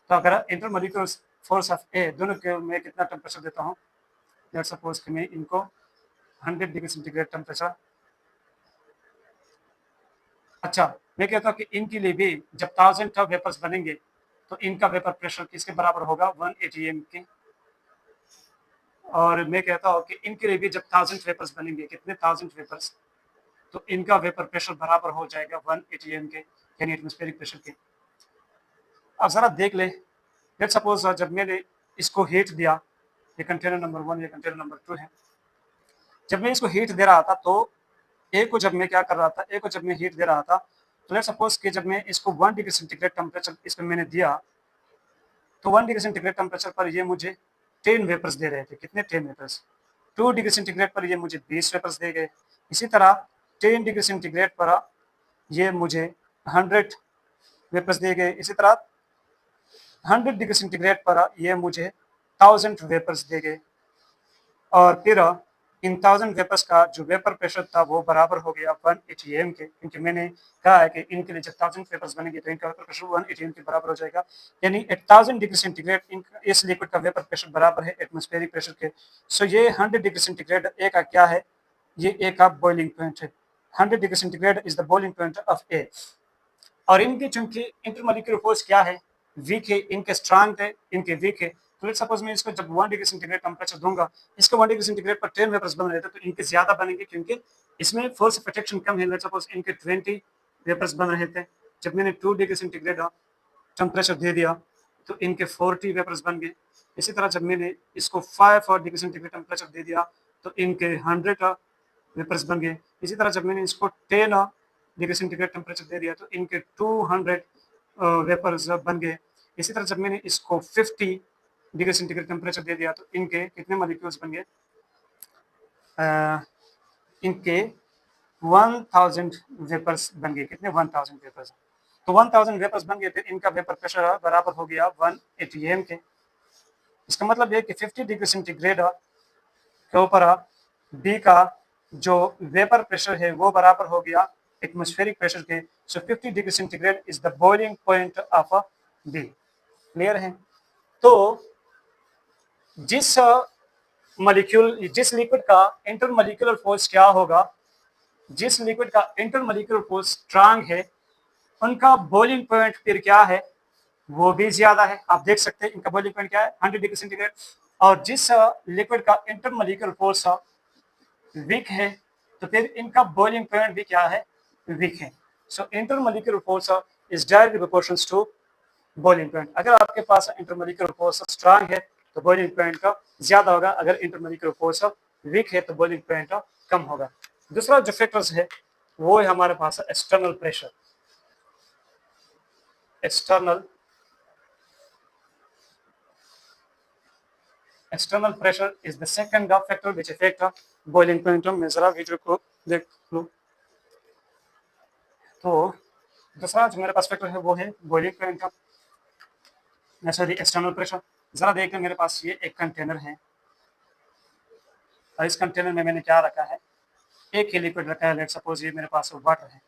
तो अगर इंटरमोलिकुलर फोर्स ऑफ ए दोनों के मैं कितना टेम्परेचर देता हूँ, लेट्स सपोज कि मैं इनको 100 डिग्री सेंटीग्रेड टेम्परेचर, अच्छा मैं कहता हूँ कि इनके लिए भी जब 1000 वेपर्स बनेंगे तो इनका वेपर प्रेशर किसके बराबर होगा, 180 एम के। और मैं कहता हूँ कि इनके लिए भी जब 1000 वेपर्स बनेंगे, कितने 1000 वेपर्स, तो इनका वेपर प्रेशर बराबर हो जाएगा 180 एम के, यानी एटमॉस्फेरिक प्रेशर के। अब जरा देख ले, लेट्स सपोज जब मैंने इसको हीट दिया, ये कंटेनर नंबर 1, ये कंटेनर नंबर 2 है। जब मैं इसको हीट दे रहा था तो ए को जब मैं क्या कर रहा था, ए को जब मैं हीट दे रहा था तो लेट्स सपोज कि जब मैं इसको 1 डिग्री सेंटीग्रेड टेम्परेचर इसमें मैंने दिया तो 1 डिग्री सेंटीग्रेड टेम्परेचर पर ये मुझे 10 वेपर्स दे रहे थे। कितने? 10 वेपर्स। 2 डिग्री सेंटीग्रेड पर ये मुझे 20 वेपर्स दे गए। इसी तरह 10 डिग्री सेंटीग्रेड पर ये मुझे 100 वेपर्स दे गए। इसी तरह 100 डिग्री सेंटीग्रेड पर ये मुझे 1000 वेपर्स दे गए। और फिर इन 1000 वेपर्स का जो वेपर प्रेशर था वो बराबर हो गया 180 एम के, क्योंकि मैंने कहा है कि इनके लिए जब 1000 वेपर्स बनेंगे तो इनका वेपर प्रेशर 180 एम के बराबर हो जाएगा, यानी 1000 डिग्री सेंटीग्रेड इस लिक्विड का वेपर प्रेशर बराबर है एटमॉस्फेरिक प्रेशर के। सो ये 100 डिग्री सेंटीग्रेड ए का क्या है, ये ए का बॉइलिंग पॉइंट है। 100 degree centigrade is the boiling point of a. और इनके चूंकि इंटरमॉलिक्यूलर फोर्स क्या है, वीक है, इनके स्ट्रांग है, इनके वीक है। तो लेट्स सपोज मैं इसको जब 1 डिग्री सेंटीग्रेड टेम्परेचर दूंगा, इसको 1 डिग्री सेंटीग्रेड पर 10 वेपर्स बन रहे थे तो इनके ज्यादा बनेंगे क्योंकि इसमें फोर्स ऑफ अट्रैक्शन कम है। लेट्स सपोज इनके 20 वेपर्स बन रहे थे, जब मैंने 2 डिग्री सेंटीग्रेड टेम्परेचर दे दिया तो इनके 40 वेपर्स बन गए। इसी तरह जब मैंने इसको 5 डिग्री सेंटीग्रेड टेम्परेचर दे दिया तो इनके 100 वेपर्स बन गए। इसी तरह जब मैंने इसको 10 डिग्री सेंटीग्रेड टेम्परेचर दे दिया तो इनके 200 वेपर्स बन गए। इसी तरह जब मैंने इसको 50 डिग्री सेंटीग्रेड टेम्परेचर दे दिया तो इनके कितने मॉलिक्यूल्स बन गए, इनके 1000 वेपर्स बन गए। कितने? 1000 वेपर्स। तो 1000 वेपर्स बन गए, फिर इनका वेपर प्रेशर बराबर हो गया 180 एम के। इसका मतलब ये कि 50 डिग्री सेंटीग्रेड के ऊपर बी का जो वेपर प्रेशर है वो बराबर हो गया एटमॉस्फेरिक प्रेशर के। So 50 degree centigrade is the boiling point of B. Clear है? तो जिस मॉलिक्यूल, जिस लिक्विड का इंटरमॉलिक्यूलर फोर्स क्या होगा, जिस लिक्विड का इंटरमॉलिक्यूलर फोर्स स्ट्रांग है, उनका बॉइलिंग पॉइंट फिर क्या है, वो भी ज्यादा है। आप देख सकते हैं इनका बॉइलिंग पॉइंट क्या है, 100 डिग्री सेंटीग्रेड। और जिस लिक्विड का इंटरमॉलिक्यूलर फोर्स वीक है तो फिर इनका बॉइलिंग पॉइंट भी क्या है, वीक है। So intermolecular force is directly proportional to boiling point. अगर आपके पास इंटरमॉलिक्यूलर फोर्स स्ट्रांग है तो बॉइलिंग पॉइंट का ज्यादा होगा, अगर इंटरमॉलिक्यूलर फोर्स वीक है तो बॉइलिंग पॉइंट कम होगा। दूसरा जो फैक्टर्स है वो है हमारे पास external pressure. External pressure is the second factor which affect boiling point. मैं जरा वीडियो को देख लूं। तो दूसरा जो मेरे पास फैक्टर है वो है boiling point, sorry external pressure. जरा देखिए मेरे पास ये एक कंटेनर है और इस कंटेनर में मैंने क्या रखा है, एक ही लिक्विड रखा है। लेट्स सपोज ये मेरे पास वाटर है।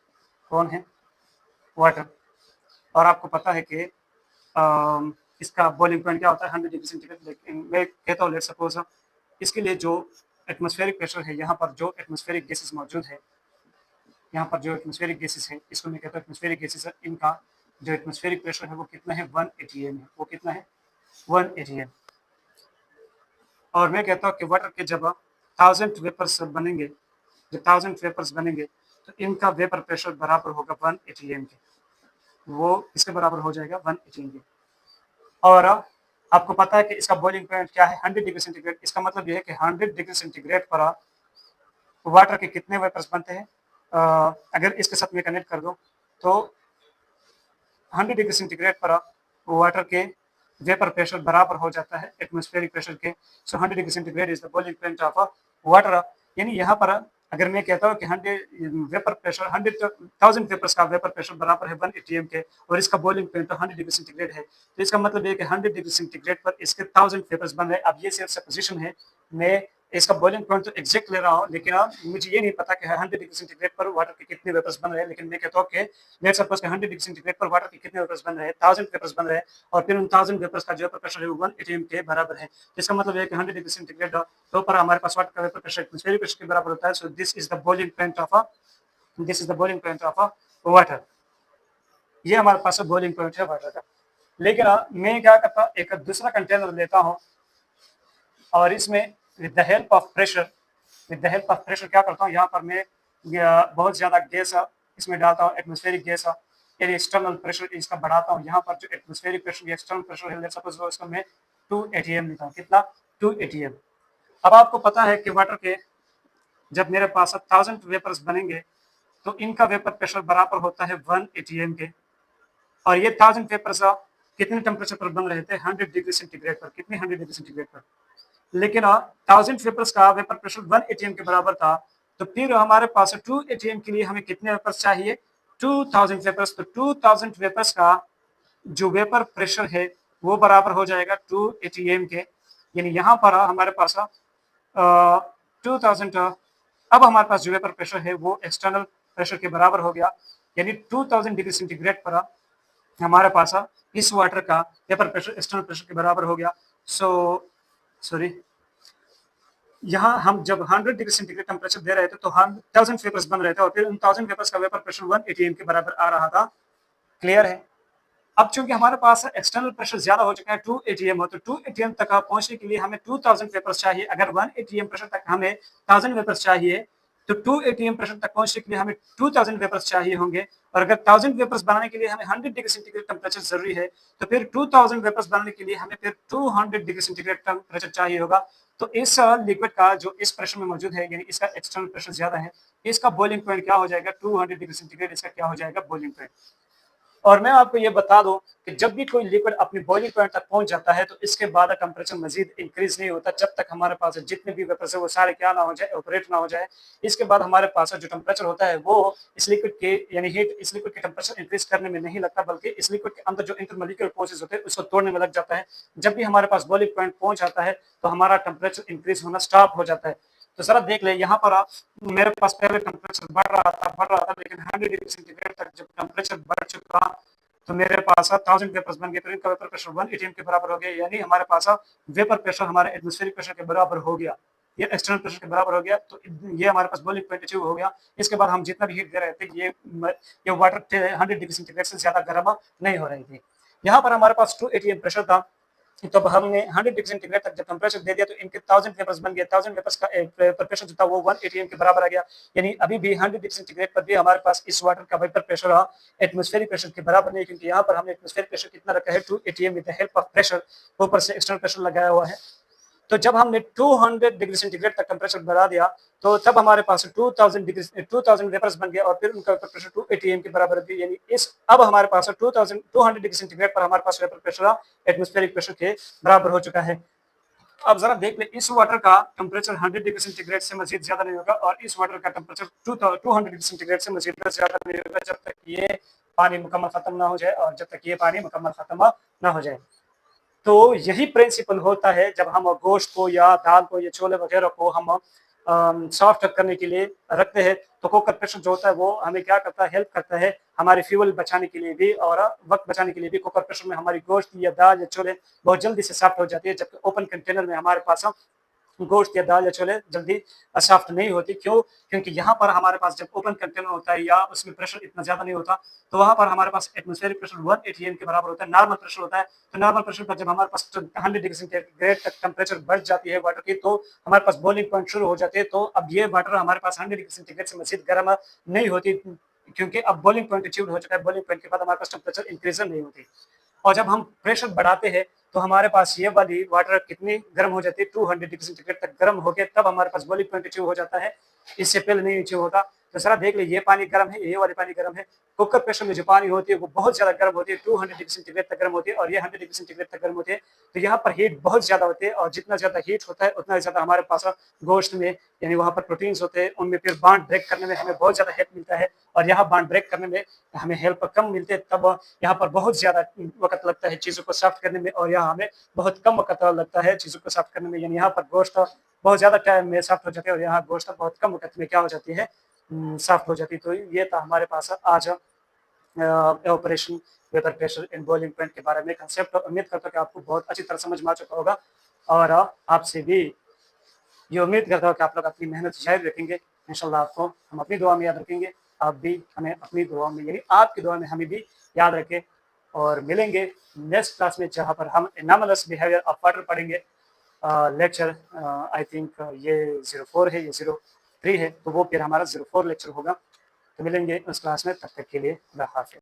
कौन है? वाटर। और आपको पता है कि इसका बॉइलिंग पॉइंट क्या होता है, 100 डिग्री सेंटीग्रेड। लेकिन मैं कहता हूँ लेट्स सपोज इसके लिए जो एटमॉस्फेरिक प्रेशर है, यहाँ पर जो एटमॉस्फेरिक गैसेस मौजूद है, यहाँ पर जो एटमॉस्फेरिक गैसेस है, इसको मैं कहता हूँ एटमॉस्फेरिक गैसेस है, इनका जो एटमॉस्फेरिक प्रेशर है वो कितना है, 180 एम है। वो कितना है? 180 एम। और मैं कहता हूँ कि वाटर के जब 1000 वेपर्स बनेंगे, जब 1000 वेपर्स बनेंगे तो इनका वेपर प्रेशर बराबर होगा 180 एम के। वो इसके बराबर हो जाएगा 180 एम के। और आपको पता है कि इसका बॉइलिंग पॉइंट क्या है, 100 डिग्री सेंटीग्रेड। इसका मतलब यह है कि 100 डिग्री सेंटीग्रेड पर वाटर के कितने वेपर्स बनते हैं, अगर इसके साथ में कनेक्ट कर दो तो 100 डिग्री सेंटीग्रेड पर वाटर के वेपर प्रेशर बराबर हो जाता है एटमॉस्फेरिक प्रेशर के। सो 100 degree centigrade is the boiling point of water. यानी यहाँ पर अगर मैं कहता हूँ कि 100 वेपर प्रेशर 100,000 वेपर्स का वेपर प्रेशर बराबर है 180 एम के और इसका बॉइलिंग पॉइंट 100 डिग्री सेंटीग्रेड है, तो इसका मतलब ये कि 100 डिग्री सेंटीग्रेड पर इसके 1000 वेपर्स बन रहे हैं। अब ये सिर्फ सपोजिशन है, मैं इसका बॉइलिंग पॉइंट तो एग्जैक्ट ले रहा हूँ, लेकिन मुझे ये नहीं पता कि 100 डिग्री सेंटीग्रेड पर वाटर के कितने वेपर्स बन रहे हैं। लेकिन मैं कहता हूँ कि लेट्स सपोज कि 100 डिग्री सेंटीग्रेड पर वाटर के कितने वेपर्स बन रहे हैं, 1000 वेपर्स बन रहे हैं, और फिर उन 1000 वेपर्स का जो वेपर प्रेशर है वो 1 atm के बराबर है। इसका मतलब है कि 100 डिग्री सेंटीग्रेड के ऊपर हमारे पास वाटर का वेपर प्रेशर एटमॉस्फेरिक प्रेशर के बराबर होता है। So this is the boiling point of water. ये हमारे पास बॉइलिंग पॉइंट है वाटर का। लेकिन मैं क्या करता, एक दूसरा कंटेनर लेता हूँ और इसमें with the help of pressure क्या करता हूँ, यहाँ पर मैं बहुत ज्यादा गैस इसमें डालता हूँ, एटमॉस्फेरिक गैस, यानी एक्सटर्नल प्रेशर इसका बढ़ाता हूँ। यहाँ पर जो एटमॉस्फेरिक प्रेशर एक्सटर्नल प्रेशर है, लेट्स सपोज इसका मैं 2 atm लेता हूँ। कितना? 2 atm। अब आपको पता है कि वाटर के जब मेरे पास 1000 वेपर्स बनेंगे तो इनका वेपर प्रेशर बराबर होता है 1 atm के, और ये 1000 वेपर्स कितने टेम्परेचर पर बन रहे थे? 100 डिग्री सेंटीग्रेड पर। कितने? 100 डिग्री सेंटीग्रेड पर। लेकिन 1000 वेपर्स का वेपर प्रेशर 1 atm के बराबर था, तो फिर हमारे पास 2 atm के लिए हमें कितने वेपर्स चाहिए? 2000 वेपर्स। तो 2000 वेपर्स का जो वेपर प्रेशर है वो बराबर हो जाएगा 2 atm के, यानी यहाँ पर हमारे पास 2000, अब हमारे पास जो वेपर प्रेशर है वो एक्सटर्नल प्रेशर के बराबर हो गया, यानी 2000 डिग्री सेंटीग्रेड पर हमारे पास इस वाटर का वेपर प्रेशर एक्सटर्नल प्रेशर के बराबर हो गया। सॉरी, यहाँ हम जब 100 डिग्री सेंटीग्रेड टेम्परेचर दे रहे थे तो हम 1000 वेपर्स बन रहे थे, और फिर उन 1000 वेपर्स का वेपर प्रेशर 1 atm के बराबर आ रहा था। क्लियर है? अब चूंकि हमारे पास एक्सटर्नल प्रेशर ज्यादा हो चुका है, 2 atm हो, तो 2 atm तक पहुंचने के लिए हमें 2000 वेपर्स चाहिए। अगर 1 atm प्रेशर तक हमें 1000 वेपर्स चाहिए, तो 2 atm प्रेशर तक पहुंचने के लिए हमें 2000 वेपर्स चाहिए होंगे। और अगर 1000 वेपर्स बनाने के लिए हमें 100 डिग्री सेंटीग्रेड टेम्परेचर जरूरी है, तो फिर 2000 वेपर्स बनाने के लिए हमें फिर 200 डिग्री सेंटीग्रेड टेम्परेचर चाहिए होगा। तो इस लिक्विड का जो इस प्रेशर में मौजूद है, यानी इसका एक्सटर्नल प्रेशर ज्यादा है, इसका बॉइलिंग पॉइंट क्या हो जाएगा? 200 डिग्री सेंटीग्रेड। इसका क्या हो जाएगा? Boiling point. और मैं आपको ये बता दूं कि जब भी कोई लिक्विड अपनी बॉइलिंग पॉइंट तक पहुंच जाता है तो इसके बाद टेम्परेचर मजीद इंक्रीज नहीं होता, जब तक हमारे पास जितने भी वेपर्स है वो सारे क्या ना हो जाए, ऑपरेट ना हो जाए। इसके बाद हमारे पास जो टेम्परेचर होता है वो इस लिक्विड के, यानी हीट इस लिक्विड के टेम्परेचर इंक्रीज करने में नहीं लगता, बल्कि इस लिक्विड के अंदर जो इंटरमोलिक्यूलर फोर्सेस होते हैं उसको तोड़ने में लग जाता है। जब भी हमारे पास बॉइलिंग पॉइंट पहुंच जाता है तो हमारा टेम्परेचर इंक्रीज होना स्टॉप हो जाता है। तो जरा देख ले, यहाँ पर मेरे पास पहले टेम्परेचर बढ़ रहा था, लेकिन 100 डिग्री सेंटीग्रेड तक जब टेम्परेचर बढ़ चुका तो मेरे पास 1000 वेपर्स बन गए, फिर इनका वेपर प्रेशर 1 atm के बराबर हो गया, यानी हमारे पास वेपर प्रेशर हमारे एटमॉस्फेरिक प्रेशर के बराबर हो गया, ये एक्सटर्नल प्रेशर के बराबर हो गया। तो ये हमारे पास बॉइलिंग पॉइंट अचीव हो गया। इसके बाद हम जितना भी हीट दे रहे थे ये वाटर 100 डिग्री सेंटीग्रेड से ज्यादा गर्म नहीं हो रही थी। यहाँ पर हमारे पास 2 atm प्रेशर था, तो हमने 100 डिग्री सेंटीग्रेड तक जब टेम्परेचर दे दिया तो इनके 1000 वेपर्स बन गए। 1000 वेपर्स का प्रेशर जो था वो 1 atm के बराबर आ गया, यानी अभी भी 100 डिग्री सेंटीग्रेड पर भी हमारे पास इस वाटर का वेपर प्रेशर एटमॉस्फेरिक प्रेशर के बराबर नहीं, क्योंकि यहाँ पर हमने एटमॉस्फेरिक प्रेशर कितना रखा है? 2 atm with the help of pressure, ऊपर से एक्सटर्नल प्रेशर लगाया हुआ है। तो जब हमने 200 डिग्री सेंटीग्रेड तक टेम्परेचर बढ़ा दिया तो तब हमारे पास 2000 वेपर्स बन गए, और फिर उनका वेपर प्रेशर 2 atm के बराबर थी, यानी इस अब हमारे पास 200 डिग्री सेंटीग्रेड पर हमारे पास वेपर प्रेशर एटमॉस्फेरिक प्रेशर के बराबर हो चुका है। अब जरा देख ले, इस वाटर का टेम्परेचर 100 डिग्री सेंटीग्रेड से मजीद ज्यादा नहीं होगा, और इस वाटर का टेम्परेचर 200 डिग्री सेंटीग्रेड से मजीद ज्यादा नहीं होगा, जब तक ये पानी मुकम्मल खत्म ना हो जाए, और जब तक ये पानी मुकम्मल खत्म ना हो जाए। तो यही प्रिंसिपल होता है जब हम गोश्त को या दाल को या छोले वगैरह को हम सॉफ्ट करने के लिए रखते हैं, तो कुकर प्रेशर जो होता है वो हमें क्या करता है? हेल्प करता है हमारे फ्यूल बचाने के लिए भी और वक्त बचाने के लिए भी। कुकर प्रेशर में हमारी गोश्त या दाल या छोले बहुत जल्दी से सॉफ्ट हो जाती है, जबकि ओपन कंटेनर में हमारे पास गोश्त या दाल या छोले जल्दी सॉफ्ट नहीं होती। क्यों? क्योंकि यहाँ पर हमारे पास जब ओपन कंटेनर होता है या उसमें प्रेशर इतना ज्यादा नहीं होता, तो वहां पर हमारे पास एटमॉस्फेरिक प्रेशर 1 atm के बराबर होता है, नॉर्मल प्रेशर होता है। तो नॉर्मल प्रेशर पर जब हमारे पास 100 डिग्री सेंटीग्रेड तक टेम्परेचर बढ़ जाती है वाटर की, तो हमारे पास बॉइलिंग पॉइंट शुरू हो जाते हैं। तो अब ये वाटर हमारे पास 100 डिग्री सेंटीग्रेड से मजीद गर्म नहीं होती, क्योंकि अब बॉइलिंग पॉइंट अचीव हो चुका है। बॉइलिंग पॉइंट के बाद हमारे पास टेम्परेचर इंक्रीज नहीं होती, और जब हम प्रेशर बढ़ाते हैं तो हमारे पास ये वाली वाटर कितनी गर्म हो जाती है? 200 डिग्री सेंटीग्रेड तक गर्म हो गया, तब हमारे पास बॉइलिंग पॉइंट अचीव हो जाता है, इससे पहले नहीं अचीव होता। तो जरा देख ले, ये पानी गर्म है, ये वाली पानी गर्म है। कुकर प्रेशर में जो पानी होती है वो बहुत ज्यादा गर्म होती है, 200 डिग्री सेंटीग्रेड तक गर्म होती है, और ये 100 डिग्री सेंटीग्रेड तक गर्म होती है। तो यहाँ पर हीट बहुत ज्यादा होती है, और जितना ज्यादा हीट होता है उतना ज्यादा हमारे पास गोश्त में, यानी वहाँ पर प्रोटीन्स होते हैं, उनमें फिर बॉन्ड ब्रेक करने में हमें बहुत ज्यादा हेल्प मिलता है, और यहाँ बॉन्ड ब्रेक करने में हमें हेल्प कम मिलते है। तब यहाँ पर बहुत ज्यादा वक्त लगता है चीजों को सॉफ्ट करने में, और यहाँ हमें बहुत कम वक्त लगता है चीजों को सॉफ्ट करने में, यानी यहाँ पर गोश्त बहुत ज़्यादा टाइम में सॉफ्ट हो जाती है और यहाँ गोश्त बहुत कम वक़्त में क्या हो जाती है, सॉफ्ट हो जाती है। तो ये था हमारे पास आज operation vapour pressure in boiling point के बारे में कंसेप्ट। उम्मीद करता हूँ कि आपको बहुत अच्छी तरह समझ में आ चुका होगा और आपसे भी ये उम्मीद करता हूँ कि आप लोग अपनी मेहनत जारी रखेंगे। इंशाल्लाह आपको हम अपनी दुआ में याद रखेंगे, आप भी हमें अपनी दुआ में यानी आपकी दुआ में हमें भी याद रखें और मिलेंगे नेक्स्ट क्लास में जहाँ पर हम एनामलस बिहेवियर ऑफ वाटर पढ़ेंगे। लेक्चर आई थिंक ये 04 है, ये 03 है, तो वो फिर हमारा 04 लेक्चर होगा। तो मिलेंगे उस क्लास में, तब तक के लिए खुदा हाफ़िज़।